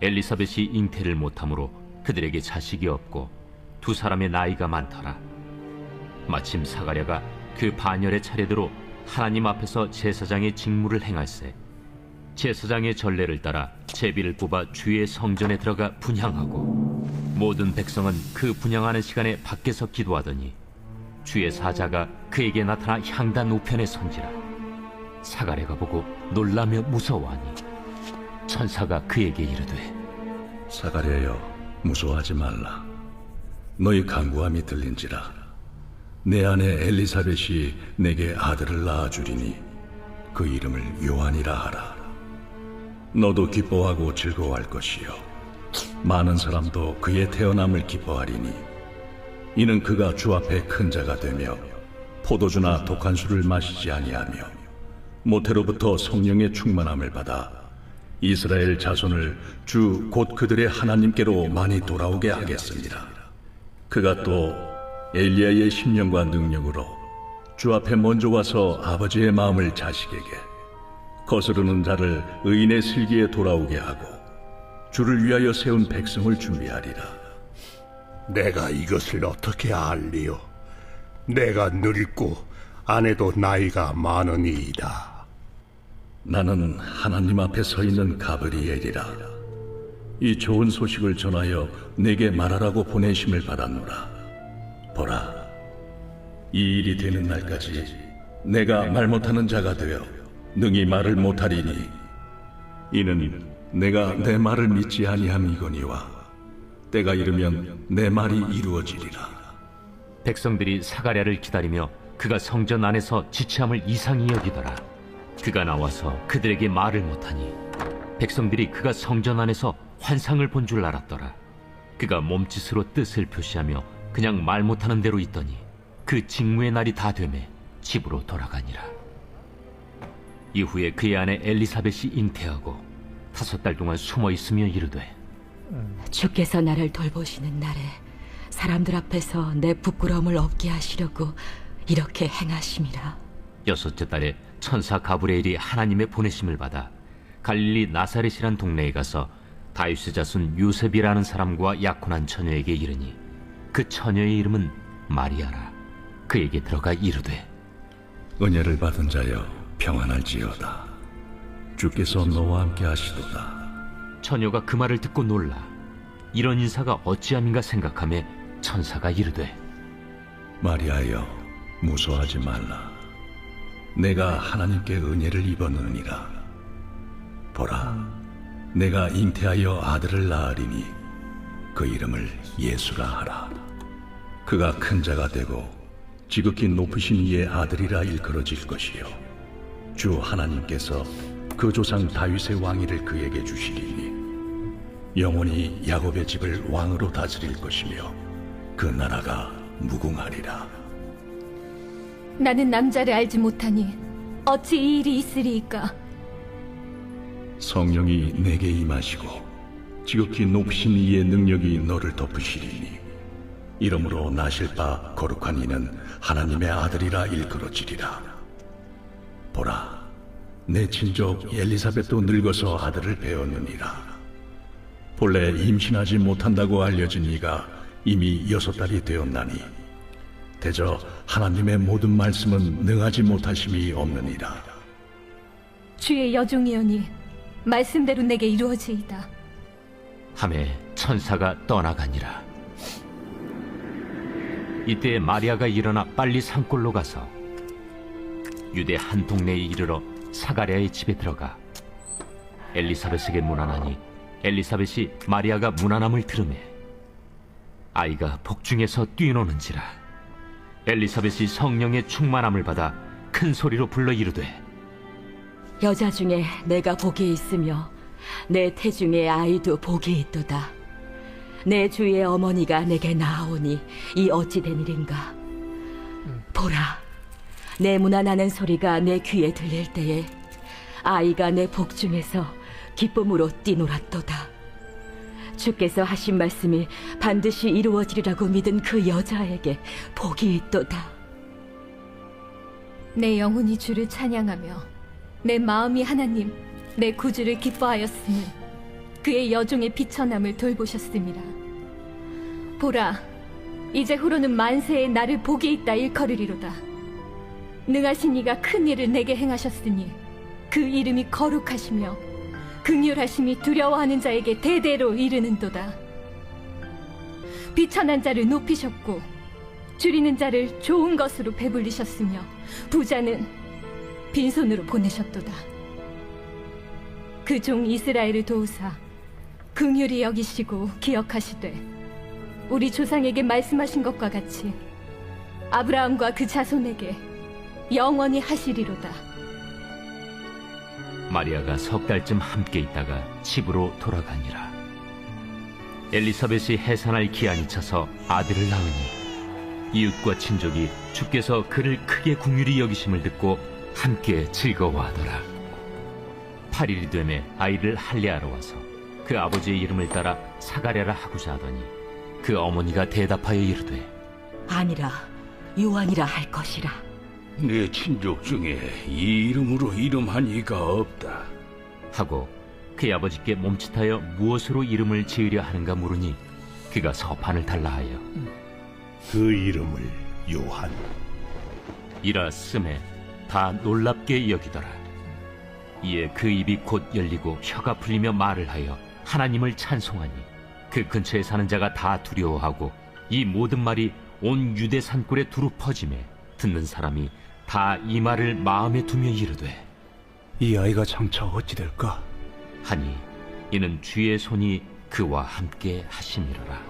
엘리사벳이 잉태를 못하므로 그들에게 자식이 없고 두 사람의 나이가 많더라. 마침 사가랴가 그 반열의 차례대로 하나님 앞에서 제사장의 직무를 행할세 제사장의 전례를 따라 제비를 뽑아 주의 성전에 들어가 분향하고 모든 백성은 그 분향하는 시간에 밖에서 기도하더니 주의 사자가 그에게 나타나 향단 우편에 선지라. 사가랴가 보고 놀라며 무서워하니 천사가 그에게 이르되 사가랴여 무서워하지 말라. 너희 간구함이 들린지라. 내 아내 엘리사벳이 내게 아들을 낳아주리니 그 이름을 요한이라 하라. 너도 기뻐하고 즐거워할 것이요 많은 사람도 그의 태어남을 기뻐하리니 이는 그가 주 앞에 큰 자가 되며 포도주나 독한 술을 마시지 아니하며 모태로부터 성령의 충만함을 받아 이스라엘 자손을 주 곧 그들의 하나님께로 많이 돌아오게 하겠습니다. 그가 또 엘리야의 심령과 능력으로 주 앞에 먼저 와서 아버지의 마음을 자식에게 거스르는 자를 의인의 슬기에 돌아오게 하고 주를 위하여 세운 백성을 준비하리라. 내가 이것을 어떻게 알리요? 내가 늙고 아내도 나이가 많으니이다. 나는 하나님 앞에 서 있는 가브리엘이라. 이 좋은 소식을 전하여 내게 말하라고 보내심을 받았노라. 보라, 이 일이 되는 날까지 내가 말 못하는 자가 되어 능히 말을 못하리니 이는 내가 내 말을 믿지 아니함이거니와 때가 이르면 내 말이 이루어지리라. 백성들이 사가랴를 기다리며 그가 성전 안에서 지체함을 이상히 여기더라. 그가 나와서 그들에게 말을 못하니 백성들이 그가 성전 안에서 환상을 본 줄 알았더라. 그가 몸짓으로 뜻을 표시하며 그냥 말 못하는 대로 있더니 그 직무의 날이 다 되매 집으로 돌아가니라. 이후에 그의 아내 엘리사벳이 잉태하고 5달 동안 숨어 있으며 이르되 주께서 나를 돌보시는 날에 사람들 앞에서 내 부끄러움을 없게 하시려고 이렇게 행하심이라. 6째 달에 천사 가브리엘이 하나님의 보내심을 받아 갈릴리 나사렛이란 동네에 가서 다윗의 자손 요셉이라는 사람과 약혼한 처녀에게 이르니 그 처녀의 이름은 마리아라. 그에게 들어가 이르되 은혜를 받은 자여 평안할지어다. 주께서 너와 함께 하시도다. 처녀가 그 말을 듣고 놀라 이런 인사가 어찌함인가 생각하며 천사가 이르되 마리아여 무서워하지 말라. 내가 하나님께 은혜를 입었느니라. 보라, 내가 잉태하여 아들을 낳으리니 그 이름을 예수라 하라. 그가 큰 자가 되고 지극히 높으신 이의 아들이라 일컬어질 것이요 주 하나님께서 그 조상 다윗의 왕위를 그에게 주시리니 영원히 야곱의 집을 왕으로 다스릴 것이며 그 나라가 무궁하리라. 나는 남자를 알지 못하니 어찌 이 일이 있으리이까? 성령이 내게 임하시고 지극히 높으신 이의 능력이 너를 덮으시리니 이러므로 나실 바 거룩한 이는 하나님의 아들이라 일컬어지리라. 보라, 내 친족 엘리사벳도 늙어서 아들을 배웠느니라. 본래 임신하지 못한다고 알려진 이가 이미 6달이 되었나니 대저 하나님의 모든 말씀은 능하지 못하심이 없느니라. 주의 여종이오니 말씀대로 내게 이루어지이다. 하매 천사가 떠나가니라. 이때 마리아가 일어나 빨리 산골로 가서 유대 한 동네에 이르러 사가랴의 집에 들어가 엘리사벳에게 문안하니 엘리사벳이 마리아가 문안함을 들으매 아이가 복중에서 뛰노는지라. 엘리사벳이 성령의 충만함을 받아 큰 소리로 불러 이르되 여자 중에 내가 복이 있으며 내 태중에 아이도 복이 있도다. 내 주의 어머니가 내게 나아오니 이 어찌 된 일인가. 보라, 내 문안하는 소리가 내 귀에 들릴 때에 아이가 내 복중에서 기쁨으로 뛰놀았도다. 주께서 하신 말씀이 반드시 이루어지리라고 믿은 그 여자에게 복이 있도다. 내 영혼이 주를 찬양하며 내 마음이 하나님 내 구주를 기뻐하였음은 그의 여종의 비천함을 돌보셨음이라. 보라, 이제 후로는 만세에 나를 복이 있다 일컬으리로다. 능하신 이가 큰 일을 내게 행하셨으니 그 이름이 거룩하시며 긍휼하심이 두려워하는 자에게 대대로 이르는도다. 비천한 자를 높이셨고 줄이는 자를 좋은 것으로 배불리셨으며 부자는 빈손으로 보내셨도다. 그 종 이스라엘을 도우사 긍휼히 여기시고 기억하시되 우리 조상에게 말씀하신 것과 같이 아브라함과 그 자손에게 영원히 하시리로다. 마리아가 6달쯤 함께 있다가 집으로 돌아가니라. 엘리사벳이 해산할 기한이 차서 아들을 낳으니 이웃과 친족이 주께서 그를 크게 긍휼히 여기심을 듣고 함께 즐거워하더라. 8일이 되매 아이를 할례하러 와서 그 아버지의 이름을 따라 사가랴라 하고자 하더니 그 어머니가 대답하여 이르되 아니라 요한이라 할 것이라. 내 친족 중에 이 이름으로 이름한 이가 없다. 하고 그의 아버지께 몸짓하여 무엇으로 이름을 지으려 하는가 물으니 그가 서판을 달라 하여 그 이름을 요한. 이라 쓰매 다 놀랍게 여기더라. 이에 그 입이 곧 열리고 혀가 풀리며 말을 하여 하나님을 찬송하니 그 근처에 사는 자가 다 두려워하고 이 모든 말이 온 유대 산골에 두루 퍼지매 듣는 사람이 다 이 말을 마음에 두며 이르되 이 아이가 장차 어찌 될까? 하니 이는 주의 손이 그와 함께 하심이로라.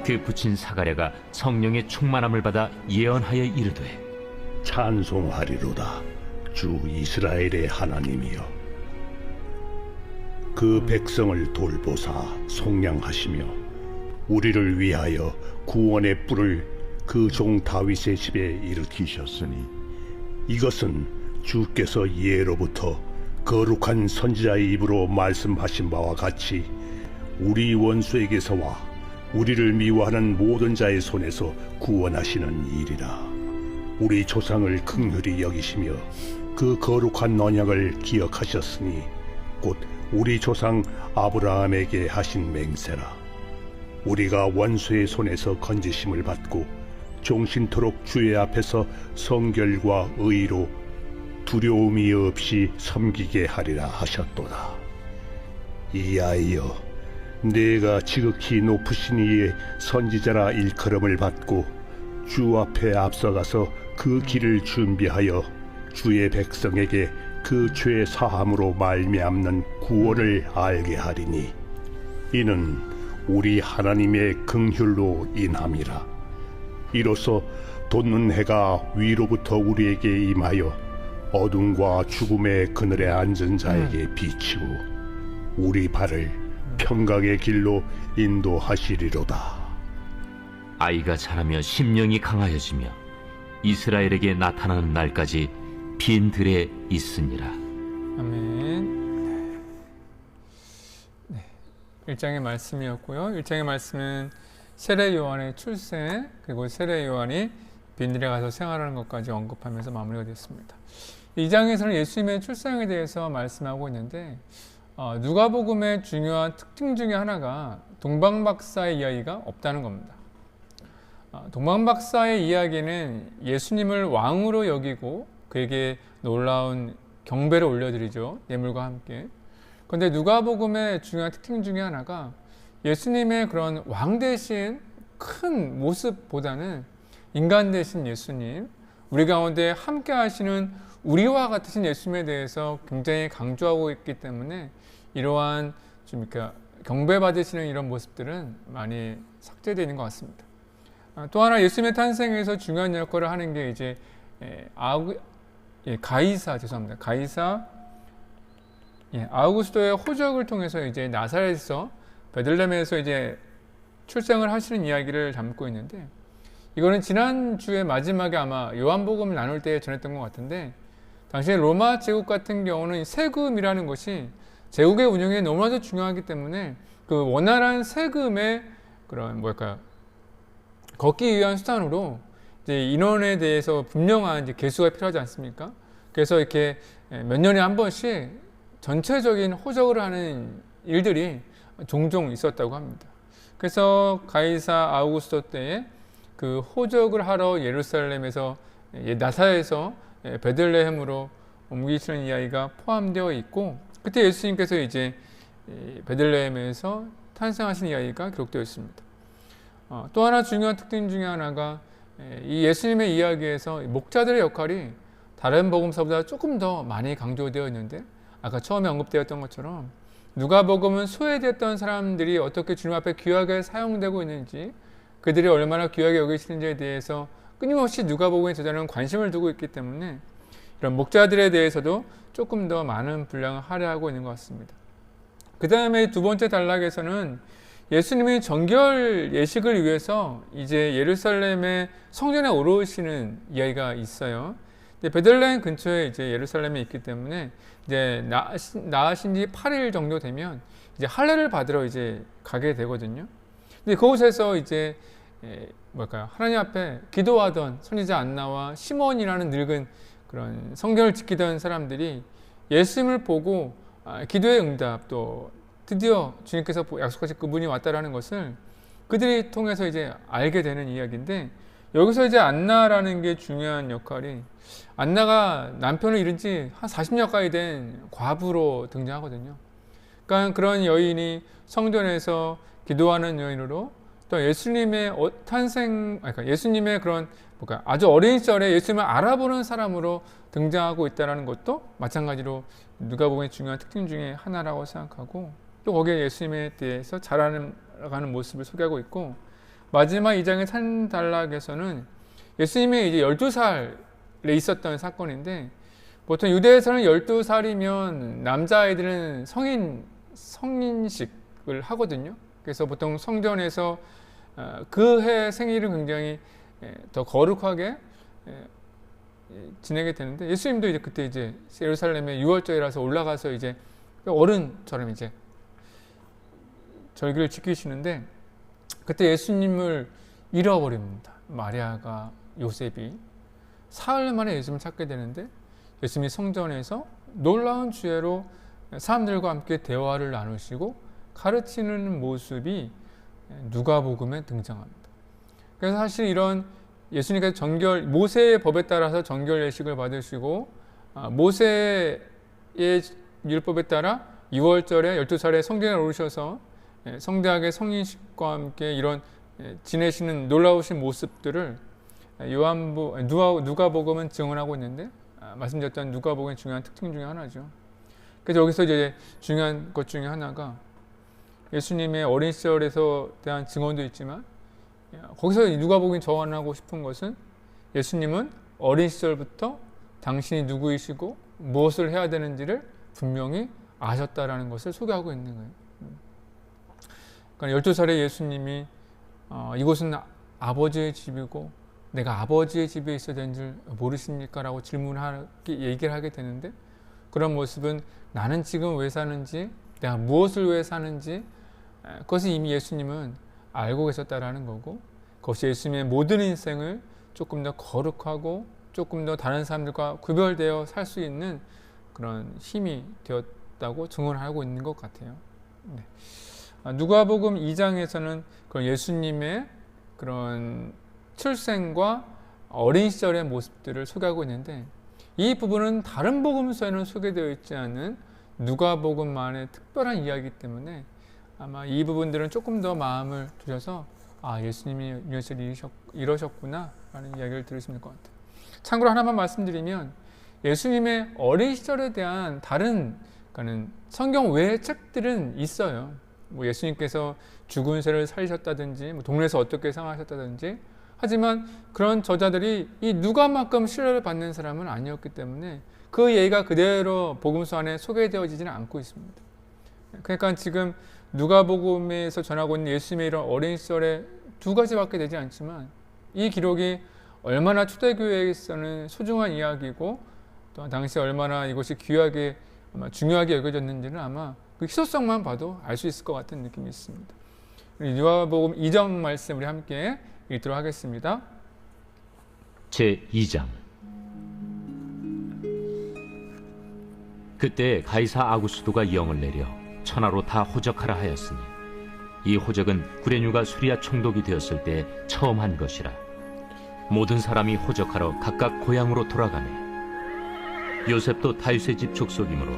그 부친 사가랴가 성령의 충만함을 받아 예언하여 이르되 찬송하리로다 주 이스라엘의 하나님이여. 그 백성을 돌보사 속량하시며 우리를 위하여 구원의 뿔을 그 종 다윗의 집에 일으키셨으니 이것은 주께서 예로부터 거룩한 선지자의 입으로 말씀하신 바와 같이 우리 원수에게서와 우리를 미워하는 모든 자의 손에서 구원하시는 일이라. 우리 조상을 긍휼히 여기시며 그 거룩한 언약을 기억하셨으니 곧 우리 조상 아브라함에게 하신 맹세라. 우리가 원수의 손에서 건지심을 받고 종신토록 주의 앞에서 성결과 의로 두려움이 없이 섬기게 하리라 하셨도다. 이하여 내가 지극히 높으신 이의 선지자라 일컬음을 받고 주 앞에 앞서가서 그 길을 준비하여 주의 백성에게 그 죄 사함으로 말미암는 구원을 알게 하리니 이는 우리 하나님의 긍휼로 인함이라. 이로써 돋는 해가 위로부터 우리에게 임하여 어둠과 죽음의 그늘에 앉은 자에게 비치고 우리 발을 평강의 길로 인도하시리로다. 아이가 자라며 심령이 강하여지며 이스라엘에게 나타나는 날까지 빈 들에 있으니라. 아멘. 네. 1장의 말씀이었고요. 1장의 말씀은 세례 요한의 출생 그리고 세례 요한이 빈들에 가서 생활하는 것까지 언급하면서 마무리가 됐습니다. 2장에서는 예수님의 출생에 대해서 말씀하고 있는데 누가복음의 중요한 특징 중에 하나가 동방박사의 이야기가 없다는 겁니다. 동방박사의 이야기는 예수님을 왕으로 여기고 그에게 놀라운 경배를 올려드리죠. 예물과 함께. 그런데 누가복음의 중요한 특징 중에 하나가 예수님의 그런 왕 대신 큰 모습보다는 인간 대신 예수님, 우리 가운데 함께 하시는 우리와 같으신 예수님에 대해서 굉장히 강조하고 있기 때문에 이러한 좀 이렇게 경배받으시는 이런 모습들은 많이 삭제되어 있는 것 같습니다. 또 하나 예수님의 탄생에서 중요한 역할을 하는 게 이제 가이사 아우구스도의 호적을 통해서 이제 나사렛에서 베들레헴에서 이제 출생을 하시는 이야기를 담고 있는데 이거는 지난주에 마지막에 아마 요한복음을 나눌 때 전했던 것 같은데 당시에 로마 제국 같은 경우는 세금이라는 것이 제국의 운영에 너무나도 중요하기 때문에 그 원활한 세금의 그런 걷기 위한 수단으로 이제 인원에 대해서 분명한 이제 계수가 필요하지 않습니까? 그래서 이렇게 몇 년에 한 번씩 전체적인 호적을 하는 일들이 종종 있었다고 합니다. 그래서 가이사 아우구스도 때에 그 호적을 하러 예루살렘에서 나사렛에서 베들레헴으로 옮기시는 이야기가 포함되어 있고 그때 예수님께서 이제 베들레헴에서 탄생하신 이야기가 기록되어 있습니다. 또 하나 중요한 특징 중에 하나가 이 예수님의 이야기에서 목자들의 역할이 다른 복음서보다 조금 더 많이 강조되어 있는데 아까 처음에 언급되었던 것처럼 누가복음은 소외됐던 사람들이 어떻게 주님 앞에 귀하게 사용되고 있는지 그들이 얼마나 귀하게 여기시는지에 대해서 끊임없이 누가복음의 저자는 관심을 두고 있기 때문에 이런 목자들에 대해서도 조금 더 많은 분량을 할애하고 있는 것 같습니다. 그 다음에 두 번째 단락에서는 예수님이 정결 예식을 위해서 이제 예루살렘의 성전에 오르시는 이야기가 있어요. 베들레헴 근처에 이제 예루살렘에 있기 때문에 이제 나으신 지 8일 정도 되면 이제 할례를 받으러 이제 가게 되거든요. 근데 그곳에서 이제 하나님 앞에 기도하던 선지자 안나와 시몬이라는 늙은 그런 성경을 지키던 사람들이 예수님을 보고 기도의 응답 또 드디어 주님께서 약속하신 그분이 왔다라는 것을 그들이 통해서 이제 알게 되는 이야기인데 여기서 이제 안나라는 게 중요한 역할이 안나가 남편을 잃은 지 한 40년 가까이 된 과부로 등장하거든요. 그러니까 그런 여인이 성전에서 기도하는 여인으로 또 예수님의 예수님의 그런 아주 어린 시절에 예수님을 알아보는 사람으로 등장하고 있다는 것도 마찬가지로 누가복음의 중요한 특징 중에 하나라고 생각하고 또 거기에 예수님에 대해서 자라나가는 모습을 소개하고 있고 마지막 2장의 산 단락에서는 예수님이 이제 12살에 있었던 사건인데 보통 유대에서는 12살이면 남자아이들은 성인 성인식을 하거든요. 그래서 보통 성전에서 그 해 생일을 굉장히 더 거룩하게 지내게 되는데, 예수님도 이제 그때 이제 예루살렘에 6월절이라서 올라가서 이제 어른처럼 이제 절기를 지키시는데, 그때 예수님을 잃어버립니다. 마리아가 요셉이 사흘 만에 예수님을 찾게 되는데, 예수님이 성전에서 놀라운 주예로 사람들과 함께 대화를 나누시고 가르치는 모습이 누가복음에 등장합니다. 그래서 사실 이런 예수님께서 모세의 법에 따라서 정결 예식을 받으시고, 모세의 율법에 따라 6월절에 12살에 성전에 오르셔서 성대하게 성인식과 함께 이런 지내시는 놀라우신 모습들을 누가복음은 증언하고 있는데, 말씀드렸던 누가복음의 중요한 특징 중에 하나죠. 그래서 여기서 이제 중요한 것 중에 하나가 예수님의 어린 시절에서 대한 증언도 있지만, 거기서 누가복음이 전하고 싶은 것은 예수님은 어린 시절부터 당신이 누구이시고 무엇을 해야 되는지를 분명히 아셨다라는 것을 소개하고 있는 거예요. 그러니까 12살의 예수님이 이곳은 아버지의 집이고 내가 아버지의 집에 있어야 되는 줄 모르십니까? 라고 얘기를 하게 되는데, 그런 모습은 나는 지금 왜 사는지, 내가 무엇을 왜 사는지, 그것을 이미 예수님은 알고 계셨다라는 거고, 그것이 예수님의 모든 인생을 조금 더 거룩하고 조금 더 다른 사람들과 구별되어 살 수 있는 그런 힘이 되었다고 증언하고 있는 것 같아요. 네. 누가복음 2장에서는 그런 예수님의 그런 출생과 어린 시절의 모습들을 소개하고 있는데, 이 부분은 다른 복음서에는 소개되어 있지 않은 누가복음만의 특별한 이야기이기 때문에 아마 이 부분들은 조금 더 마음을 두셔서 예수님이 이것을 이러셨구나 라는 이야기를 들으시면 될 것 같아요. 참고로 하나만 말씀드리면, 예수님의 어린 시절에 대한 다른 성경 외의 책들은 있어요. 예수님께서 죽은 새를 살리셨다든지, 동네에서 어떻게 생활하셨다든지, 하지만 그런 저자들이 이 누가만큼 신뢰를 받는 사람은 아니었기 때문에 그 예가 그대로 복음서 안에 소개되어지지는 않고 있습니다. 그러니까 지금 누가복음에서 전하고 있는 예수님의 이런 어린 시절에 두 가지밖에 되지 않지만, 이 기록이 얼마나 초대교회에서는 소중한 이야기고 또 당시 얼마나 이것이 귀하게 아마 중요하게 여겨졌는지는 아마 그 희소성만 봐도 알 수 있을 것 같은 느낌이 있습니다. 누가복음 2장 말씀 우리 함께 읽도록 하겠습니다. 제2장. 그때 가이사 아구스도가 영을 내려 천하로 다 호적하라 하였으니, 이 호적은 구레뉴가 수리아 총독이 되었을 때 처음 한 것이라. 모든 사람이 호적하러 각각 고향으로 돌아가매, 요셉도 다윗의 집 족속이므로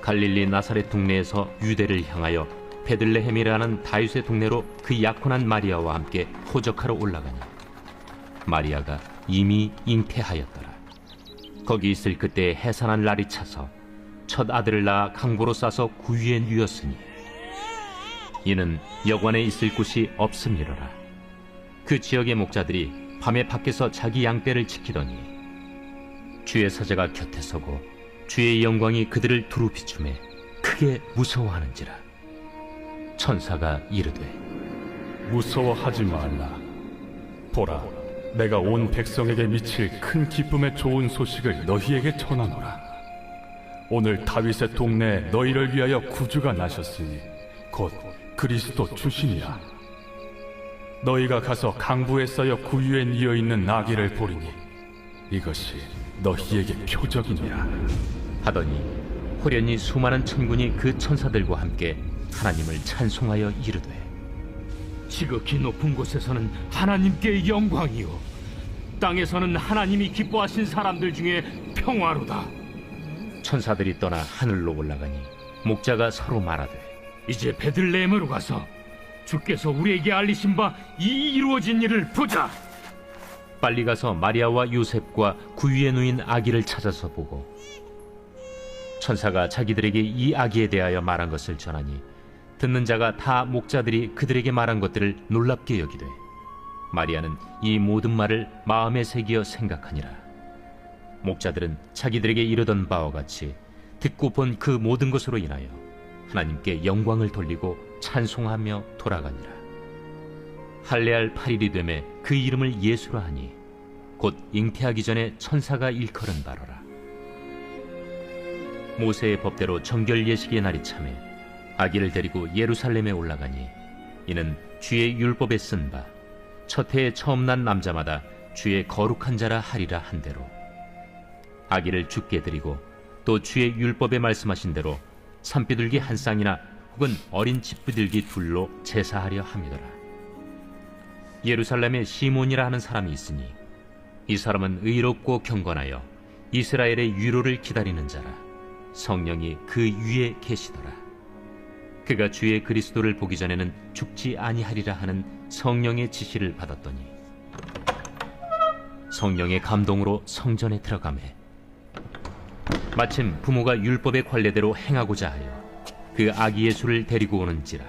갈릴리 나사렛 동네에서 유대를 향하여 베들레헴이라는 다윗의 동네로 그 약혼한 마리아와 함께 호적하러 올라가니, 마리아가 이미 잉태하였더라. 거기 있을 그때 해산한 날이 차서 첫 아들을 낳아 강보로 싸서 구유에 누였으니, 이는 여관에 있을 곳이 없음이로라. 그 지역의 목자들이 밤에 밖에서 자기 양떼를 지키더니 주의 사자가 곁에 서고 주의 영광이 그들을 두루 비추매 크게 무서워하는지라. 천사가 이르되, 무서워하지 말라. 보라, 내가 온 백성에게 미칠 큰 기쁨의 좋은 소식을 너희에게 전하노라. 오늘 다윗의 동네에 너희를 위하여 구주가 나셨으니 곧 그리스도 주시니라. 너희가 가서 강부에 쌓여 구유에 뉘어 있는 나귀를 보리니 이것이 너희에게 표적이니라. 하더니 호련히 수많은 천군이 그 천사들과 함께 하나님을 찬송하여 이르되, 지극히 높은 곳에서는 하나님께 영광이요, 땅에서는 하나님이 기뻐하신 사람들 중에 평화로다. 천사들이 떠나 하늘로 올라가니 목자가 서로 말하되, 이제 베들레헴으로 가서 주께서 우리에게 알리신 바 이 이루어진 일을 보자. 빨리 가서 마리아와 요셉과 구유에 누인 아기를 찾아서 보고, 천사가 자기들에게 이 아기에 대하여 말한 것을 전하니, 듣는 자가 다 목자들이 그들에게 말한 것들을 놀랍게 여기되, 마리아는 이 모든 말을 마음에 새기어 생각하니라. 목자들은 자기들에게 이르던 바와 같이 듣고 본 그 모든 것으로 인하여 하나님께 영광을 돌리고 찬송하며 돌아가니라. 할례할 8일이 되매 그 이름을 예수라 하니 곧 잉태하기 전에 천사가 일컬은 바로라. 모세의 법대로 정결 예식의 날이 참에 아기를 데리고 예루살렘에 올라가니 이는 주의 율법에 쓴 바 첫 해에 처음 난 남자마다 주의 거룩한 자라 하리라 한 대로 아기를 주께 드리고 또 주의 율법에 말씀하신 대로 산비둘기 한 쌍이나 혹은 어린 집비둘기 둘로 제사하려 함이더라. 예루살렘에 시몬이라 하는 사람이 있으니 이 사람은 의롭고 경건하여 이스라엘의 위로를 기다리는 자라. 성령이 그 위에 계시더라. 그가 주의 그리스도를 보기 전에는 죽지 아니하리라 하는 성령의 지시를 받았더니 성령의 감동으로 성전에 들어가매 마침 부모가 율법의 관례대로 행하고자 하여 그 아기 예수를 데리고 오는지라.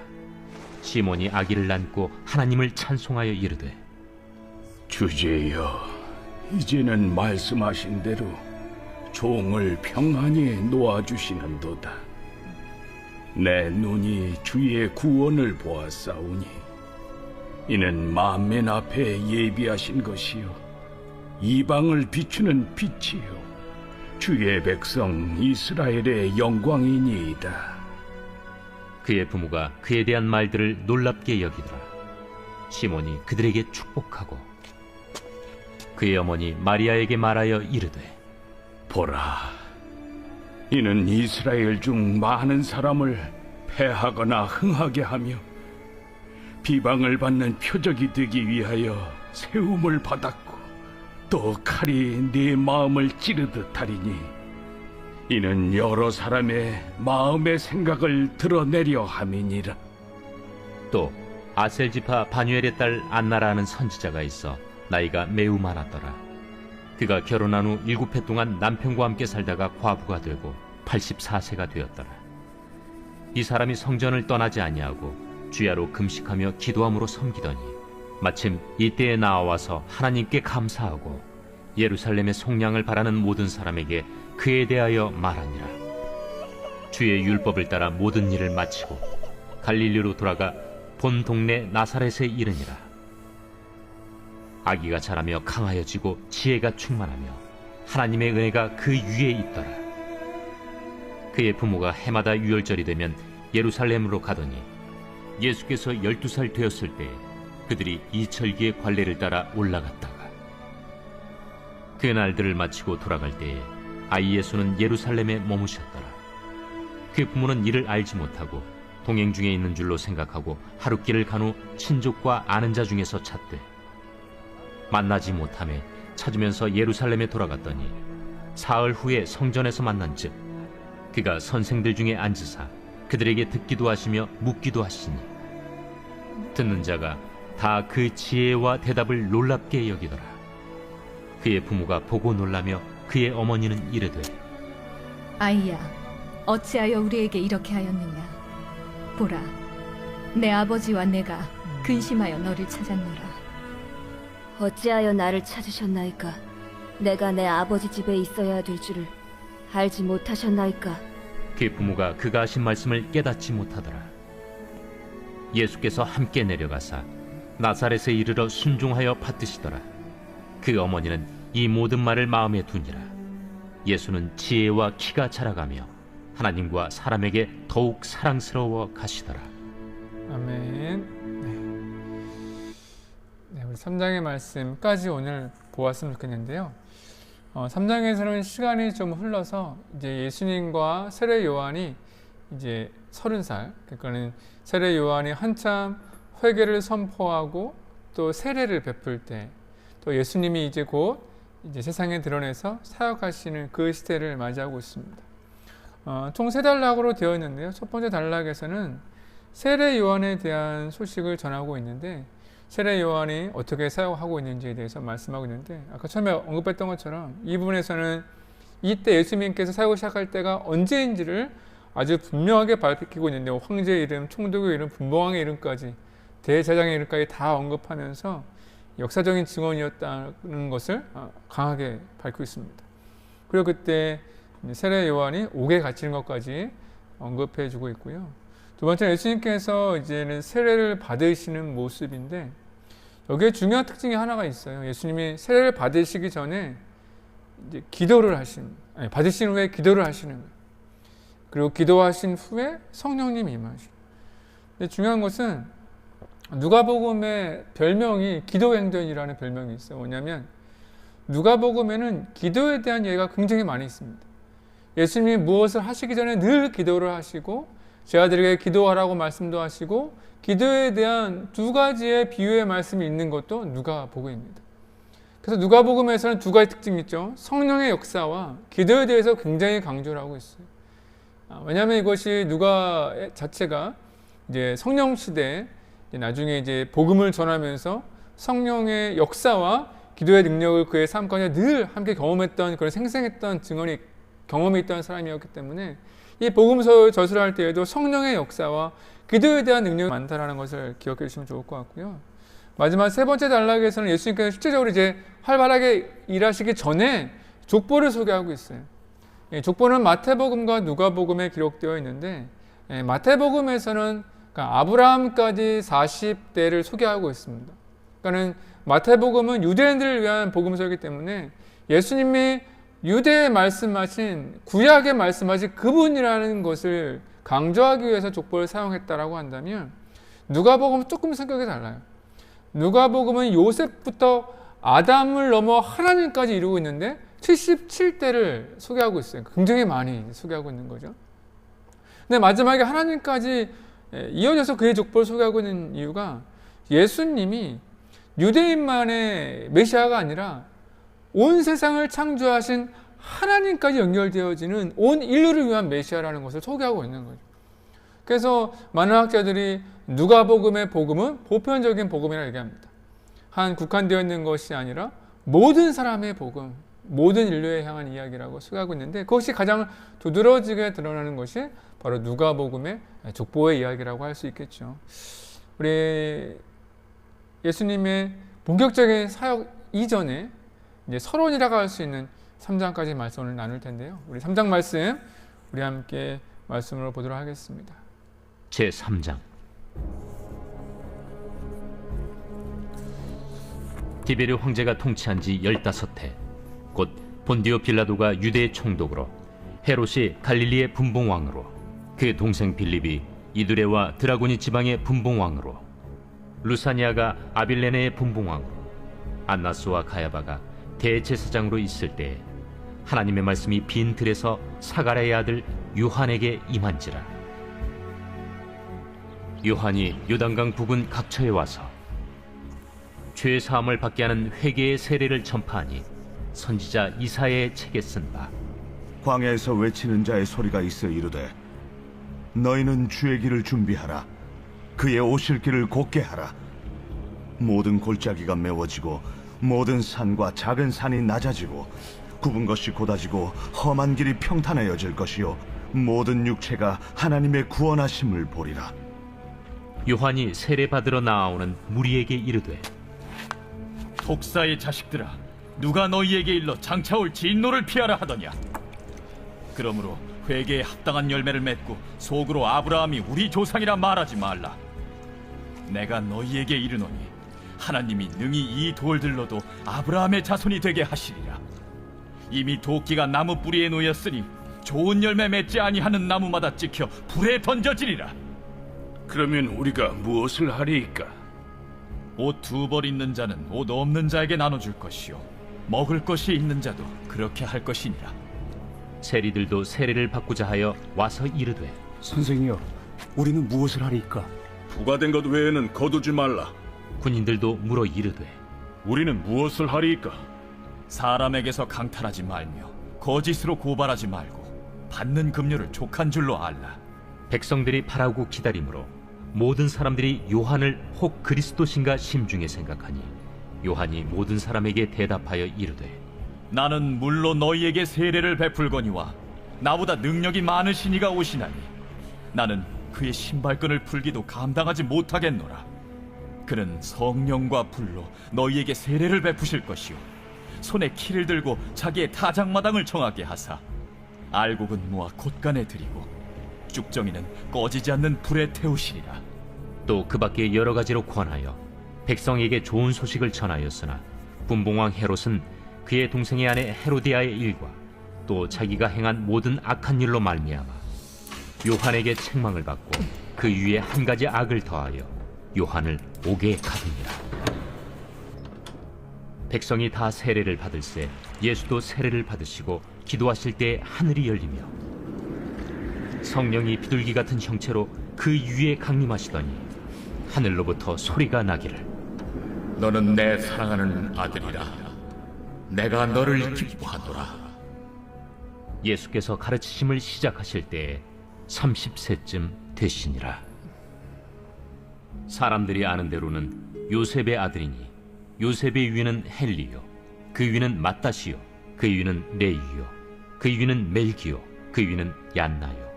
시몬이 아기를 안고 하나님을 찬송하여 이르되 주제여, 이제는 말씀하신 대로 종을 평안히 놓아주시는도다. 내 눈이 주의 구원을 보았사오니 이는 만민 앞에 예비하신 것이요 이방을 비추는 빛이요 주의 백성 이스라엘의 영광이니이다. 그의 부모가 그에 대한 말들을 놀랍게 여기더라. 시몬이 그들에게 축복하고 그의 어머니 마리아에게 말하여 이르되 보라, 이는 이스라엘 중 많은 사람을 패하거나 흥하게 하며 비방을 받는 표적이 되기 위하여 세움을 받았고 또 칼이 네 마음을 찌르듯 하리니 이는 여러 사람의 마음의 생각을 드러내려 함이니라. 또 아셀지파 바뉴엘의 딸 안나라 하는 선지자가 있어 나이가 매우 많았더라. 그가 결혼한 후 7해 동안 남편과 함께 살다가 과부가 되고 84세가 되었더라. 이 사람이 성전을 떠나지 아니하고 주야로 금식하며 기도함으로 섬기더니 마침 이때에 나와서 하나님께 감사하고 예루살렘의 속량을 바라는 모든 사람에게 그에 대하여 말하니라. 주의 율법을 따라 모든 일을 마치고 갈릴리로 돌아가 본 동네 나사렛에 이르니라. 아기가 자라며 강하여지고 지혜가 충만하며 하나님의 은혜가 그 위에 있더라. 그의 부모가 해마다 유월절이 되면 예루살렘으로 가더니 예수께서 12살 되었을 때에 그들이 이철기의 관례를 따라 올라갔다가 그 날들을 마치고 돌아갈 때에 아이 예수는 예루살렘에 머무셨더라. 그 부모는 이를 알지 못하고 동행 중에 있는 줄로 생각하고 하룻길을 간 후 친족과 아는 자 중에서 찾되 만나지 못하매 찾으면서 예루살렘에 돌아갔더니 사흘 후에 성전에서 만난즉 그가 선생들 중에 앉으사 그들에게 듣기도 하시며 묻기도 하시니 듣는 자가 다 그 지혜와 대답을 놀랍게 여기더라. 그의 부모가 보고 놀라며 그의 어머니는 이르되 아이야, 어찌하여 우리에게 이렇게 하였느냐. 보라, 내 아버지와 내가 근심하여 너를 찾았노라. 어찌하여 나를 찾으셨나이까? 내가 내 아버지 집에 있어야 될 줄을 알지 못하셨나이까? 그 부모가 그가 하신 말씀을 깨닫지 못하더라. 예수께서 함께 내려가사 나사렛에 이르러 순종하여 받드시더라. 그 어머니는 이 모든 말을 마음에 두니라. 예수는 지혜와 키가 자라가며 하나님과 사람에게 더욱 사랑스러워 가시더라. 아멘. 네, 우리 3장의 말씀까지 오늘 보았으면 좋겠는데요. 3장에서는 시간이 좀 흘러서 이제 예수님과 세례 요한이 이제 30살, 그러니까는 세례 요한이 한참 회개를 선포하고 또 세례를 베풀 때, 또 예수님이 이제 곧 이제 세상에 드러내서 사역하시는 그 시대를 맞이하고 있습니다. 총 3단락으로 되어 있는데요. 첫 번째 단락에서는 세례 요한에 대한 소식을 전하고 있는데 세례 요한이 어떻게 사역하고 있는지에 대해서 말씀하고 있는데 아까 처음에 언급했던 것처럼 이 부분에서는 이때 예수님께서 사역을 시작할 때가 언제인지를 아주 분명하게 밝히고 있는데 황제의 이름, 총독의 이름, 분봉왕의 이름까지 대제사장의 이름까지 다 언급하면서 역사적인 증언이었다는 것을 강하게 밝히고 있습니다. 그리고 그때 세례 요한이 옥에 갇히는 것까지 언급해 주고 있고요. 두 번째, 예수님께서 이제는 세례를 받으시는 모습인데 여기에 중요한 특징이 하나가 있어요. 예수님이 세례를 받으시기 전에 이제 기도를 받으신 후에 기도를 하시는 거예요. 그리고 기도하신 후에 성령님이 임하시고. 근데 중요한 것은 누가복음의 별명이 기도행전이라는 별명이 있어요. 뭐냐면 누가복음에는 기도에 대한 예가 굉장히 많이 있습니다. 예수님이 무엇을 하시기 전에 늘 기도를 하시고 제 아들에게 기도하라고 말씀도 하시고 기도에 대한 두 가지의 비유의 말씀이 있는 것도 누가복음입니다. 그래서 누가복음에서는 두 가지 특징이 있죠. 성령의 역사와 기도에 대해서 굉장히 강조를 하고 있어요. 왜냐하면 이것이 누가 자체가 이제 성령 시대에 나중에 이제 복음을 전하면서 성령의 역사와 기도의 능력을 그의 삶 가운데 늘 함께 경험했던 그런 생생했던 경험이 있던 사람이었기 때문에 이 복음서를 저술할 때에도 성령의 역사와 기도에 대한 능력이 많다라는 것을 기억해 주시면 좋을 것 같고요. 마지막 세 번째 단락에서는 예수님께서 실제적으로 이제 활발하게 일하시기 전에 족보를 소개하고 있어요. 족보는 마태복음과 누가복음에 기록되어 있는데 마태복음에서는 그러니까 아브라함까지 40대를 소개하고 있습니다. 그러니까 마태복음은 유대인들을 위한 복음서이기 때문에 예수님이 유대에 말씀하신 구약에 말씀하신 그분이라는 것을 강조하기 위해서 족보를 사용했다라고 한다면 누가복음은 조금 성격이 달라요. 누가복음은 요셉부터 아담을 넘어 하나님까지 이루고 있는데 77대를 소개하고 있어요. 굉장히 많이 소개하고 있는 거죠. 근데 마지막에 하나님까지 이어져서 그의 족보를 소개하고 있는 이유가 예수님이 유대인만의 메시아가 아니라 온 세상을 창조하신 하나님까지 연결되어지는 온 인류를 위한 메시아라는 것을 소개하고 있는 거죠. 그래서 많은 학자들이 누가복음의 복음은 보편적인 복음이라고 얘기합니다. 한 국한되어 있는 것이 아니라 모든 사람의 복음, 모든 인류에 향한 이야기라고 소개하고 있는데 그것이 가장 두드러지게 드러나는 것이 바로 누가복음의 족보의 이야기라고 할 수 있겠죠. 우리 예수님의 본격적인 사역 이전에 이제 서론이라고 할 수 있는 3장까지 말씀을 나눌 텐데요. 우리 3장 말씀 우리 함께 말씀으로 보도록 하겠습니다. 제3장. 디베르 황제가 통치한 지 15해 곧 본디오 빌라도가 유대의 총독으로 헤롯이 갈릴리의 분봉왕으로 그 동생 빌립이 이두레와 드라고니 지방의 분봉왕으로 루사니아가 아빌레네의 분봉왕으로 안나스와 가야바가 대제사장으로 있을 때에 하나님의 말씀이 빈 들에서 사가랴의 아들 요한에게 임한지라. 요한이 요단강 부근 각처에 와서 죄 사함을 받게 하는 회개의 세례를 전파하니 선지자 이사야의 책에 쓴 바 광야에서 외치는 자의 소리가 있어 이르되 너희는 주의 길을 준비하라. 그의 오실 길을 곧게 하라. 모든 골짜기가 메워지고 모든 산과 작은 산이 낮아지고 굽은 것이 곧아지고 험한 길이 평탄해져질 것이요 모든 육체가 하나님의 구원하심을 보리라. 요한이 세례 받으러 나아오는 무리에게 이르되 독사의 자식들아, 누가 너희에게 일러 장차올 진노를 피하라 하더냐. 그러므로 회개에 합당한 열매를 맺고 속으로 아브라함이 우리 조상이라 말하지 말라. 내가 너희에게 이르노니 하나님이 능히 이 돌들로도 아브라함의 자손이 되게 하시리라. 이미 도끼가 나무 뿌리에 놓였으니 좋은 열매 맺지 아니하는 나무마다 찍혀 불에 던져지리라. 그러면 우리가 무엇을 하리이까? 옷 2벌 있는 자는 옷 없는 자에게 나눠줄 것이요 먹을 것이 있는 자도 그렇게 할 것이니라. 세리들도 세례를 받고자 하여 와서 이르되 선생이여, 우리는 무엇을 하리이까? 부과된 것 외에는 거두지 말라. 군인들도 물어 이르되 우리는 무엇을 하리이까? 사람에게서 강탈하지 말며 거짓으로 고발하지 말고 받는 급료를 족한 줄로 알라. 백성들이 바라고 기다림으로 모든 사람들이 요한을 혹 그리스도신가 심중에 생각하니 요한이 모든 사람에게 대답하여 이르되 나는 물로 너희에게 세례를 베풀거니와 나보다 능력이 많으신 이가 오시나니 나는 그의 신발끈을 풀기도 감당하지 못하겠노라. 그는 성령과 불로 너희에게 세례를 베푸실 것이요 손에 키를 들고 자기의 타작마당을 정하게 하사 알곡은 모아 곳간에 들이고 쭉정이는 꺼지지 않는 불에 태우시리라. 또 그 밖에 여러 가지로 권하여 백성에게 좋은 소식을 전하였으나 분봉왕 헤롯은 그의 동생의 아내 헤로디아의 일과 또 자기가 행한 모든 악한 일로 말미암아 요한에게 책망을 받고 그 위에 한 가지 악을 더하여 요한을 옥에 가두니라. 백성이 다 세례를 받을새 예수도 세례를 받으시고 기도하실 때 하늘이 열리며 성령이 비둘기 같은 형체로 그 위에 강림하시더니 하늘로부터 소리가 나기를 너는 내 사랑하는 아들이라. 내가 너를 기뻐하노라. 예수께서 가르치심을 시작하실 때에 30세쯤 되시니라. 사람들이 아는 대로는 요셉의 아들이니 요셉의 위는 헬리요, 그 위는 마따시요, 그 위는 레이요, 그 위는 멜기요, 그 위는 얀나요,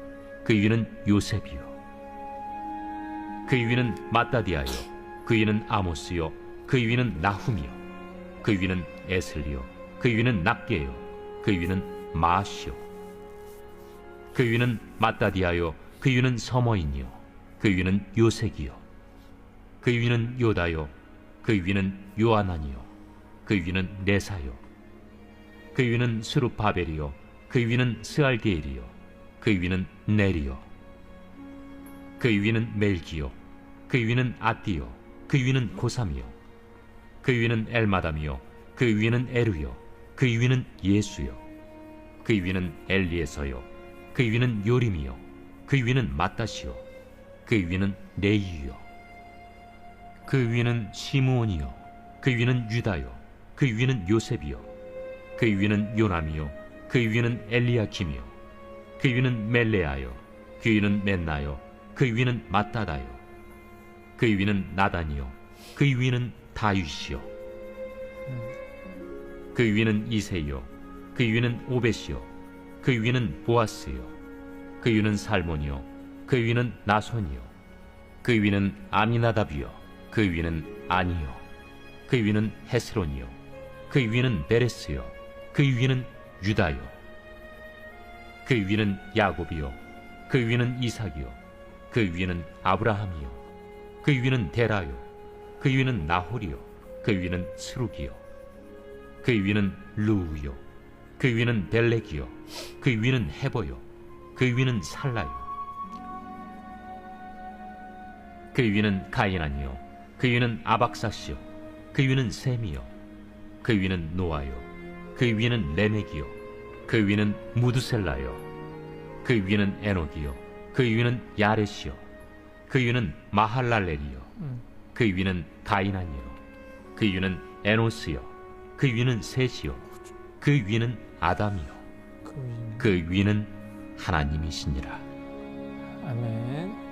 그 위는 요셉이요, 그 위는 마따디아요, 그 위는 아모스요, 그 위는 나훔이요, 그 위는 에슬리요, 그 위는 납게요, 그 위는 마시요, 그 위는 마따디아요, 그 위는 서머인이요, 그 위는 요색이요, 그 위는 요다요, 그 위는 요아난이요, 그 위는 네사요, 그 위는 스룹바벨이요, 그 위는 스알디엘이요, 그 위는 네리요, 그 위는 멜기요, 그 위는 아띠요, 그 위는 고삼이요, 그 위는 엘마담이요, 그 위는 에루요, 그 위는 예수요, 그 위는 엘리에서요, 그 위는 요림이요, 그 위는 마따시요, 그 위는 레이요, 그 위는 시므온이요, 그 위는 유다요, 그 위는 요셉이요, 그 위는 요남이요, 그 위는 엘리야킴이요, 그 위는 멜레아요, 그 위는 멘나요, 그 위는 마따다요, 그 위는 나단이요, 그 위는 다윗이요, 그 위는 이세요, 그 위는 오벳이요, 그 위는 보아스요, 그 위는 살몬이요, 그 위는 나손이요, 그 위는 아미나답이요, 그 위는 아니요, 그 위는 헤스론이요, 그 위는 베레스요, 그 위는 유다요, 그 위는 야곱이요, 그 위는 이삭이요, 그 위는 아브라함이요, 그 위는 데라요, 그 위는 나홀이요, 그 위는 스룩이요, 그 위는 루우요, 그 위는 벨렉이요, 그 위는 헤보요, 그 위는 살라요, 그 위는 가이난이요, 그 위는 아박사시요, 그 위는 셈이요, 그 위는 노아요, 그 위는 레멕이요, 그 위는 무드셀라요, 그 위는 에녹이요, 그 위는 야렛이요, 그 위는 마할랄렐이요, 그 위는 가이난이요, 그 위는 에노스요, 그 위는 셋이요, 그 위는 아담이요, 그 위는 하나님이시니라. 아멘.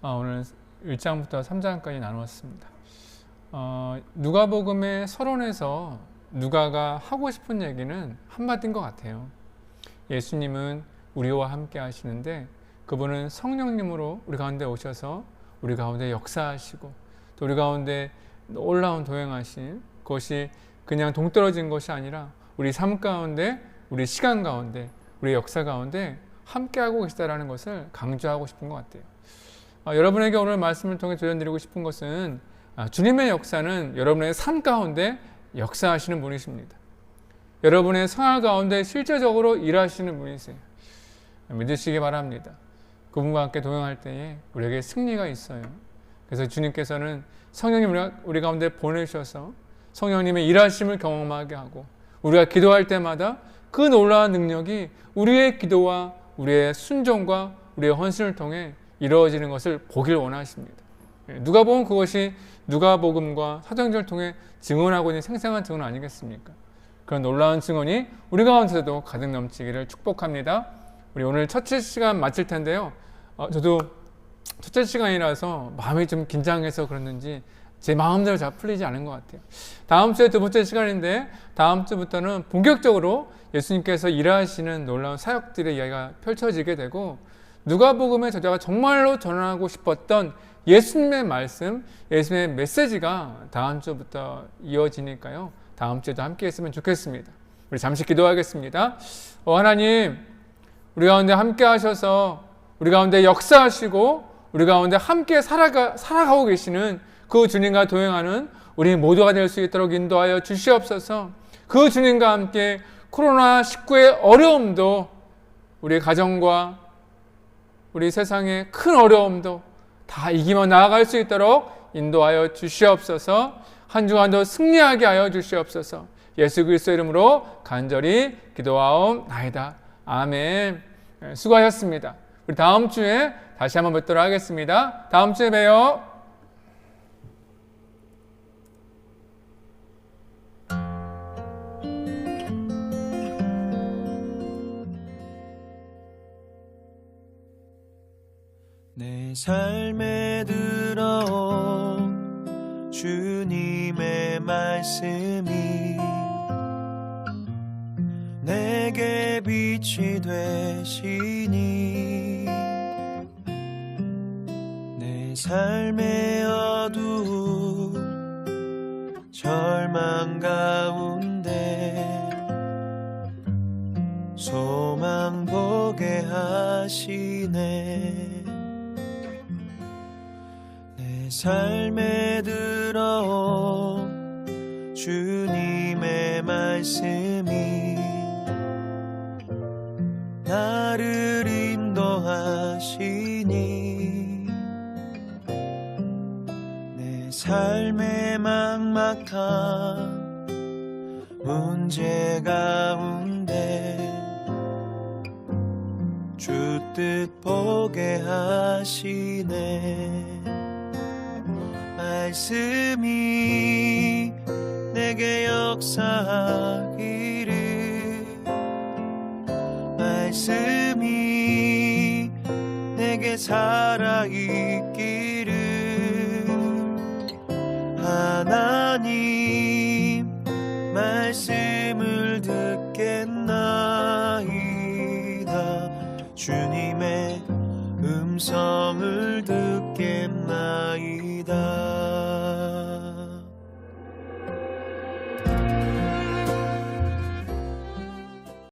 오늘 1장부터 3장까지 나누었습니다. 누가복음의 서론에서 누가가 하고 싶은 얘기는 한마디인 것 같아요. 예수님은 우리와 함께 하시는데 그분은 성령님으로 우리 가운데 오셔서 우리 가운데 역사하시고 또 우리 가운데 놀라운 도행하신 것이 그냥 동떨어진 것이 아니라 우리 삶 가운데, 우리 시간 가운데, 우리 역사 가운데 함께하고 계시다는 것을 강조하고 싶은 것 같아요. 여러분에게 오늘 말씀을 통해 조언드리고 싶은 것은 주님의 역사는 여러분의 삶 가운데 역사하시는 분이십니다. 여러분의 생활 가운데 실제적으로 일하시는 분이세요. 믿으시기 바랍니다. 그분과 함께 동행할 때에 우리에게 승리가 있어요. 그래서 주님께서는 성령님 우리 가운데 보내셔서 성령님의 일하심을 경험하게 하고 우리가 기도할 때마다 그 놀라운 능력이 우리의 기도와 우리의 순종과 우리의 헌신을 통해 이루어지는 것을 보길 원하십니다. 누가복음 그것이 누가복음과 사도행전을 통해 증언하고 있는 생생한 증언 아니겠습니까? 그런 놀라운 증언이 우리 가운데서도 가득 넘치기를 축복합니다. 우리 오늘 첫째 시간 마칠 텐데요. 저도 첫째 시간이라서 마음이 좀 긴장해서 그랬는지 제 마음대로 잘 풀리지 않은 것 같아요. 다음 주에 두 번째 시간인데 다음 주부터는 본격적으로 예수님께서 일하시는 놀라운 사역들의 이야기가 펼쳐지게 되고 누가복음의 저자가 정말로 전하고 싶었던 예수님의 말씀, 예수님의 메시지가 다음 주부터 이어지니까요. 다음 주에도 함께 했으면 좋겠습니다. 우리 잠시 기도하겠습니다. 하나님, 우리 가운데 함께 하셔서 우리 가운데 역사하시고 우리 가운데 함께 살아가고 계시는 그 주님과 동행하는 우리 모두가 될 수 있도록 인도하여 주시옵소서. 그 주님과 함께 코로나19의 어려움도, 우리 가정과 우리 세상의 큰 어려움도 다 이기며 나아갈 수 있도록 인도하여 주시옵소서. 한 주간도 승리하게 하여 주시옵소서. 예수 그리스도 이름으로 간절히 기도하옵나이다. 아멘. 수고하셨습니다. 우리 다음 주에 다시 한번 뵙도록 하겠습니다. 다음 주에 봬요. 내 삶에 들어온 주님의 말씀이 내게 빛이 되시니 내 삶의 어두운 절망 가운데 소망 보게 하시네. 내 삶에 들어온 주님의 말씀이 나를 인도하시니 내 삶의 막막한 문제 가운데 주 뜻 보게 하시네. 말씀이 내게 역사하기를, 말씀이 내게 살아있기를, 하나님 말씀을 듣겠나이다. 주님의 음성을 듣겠나이다.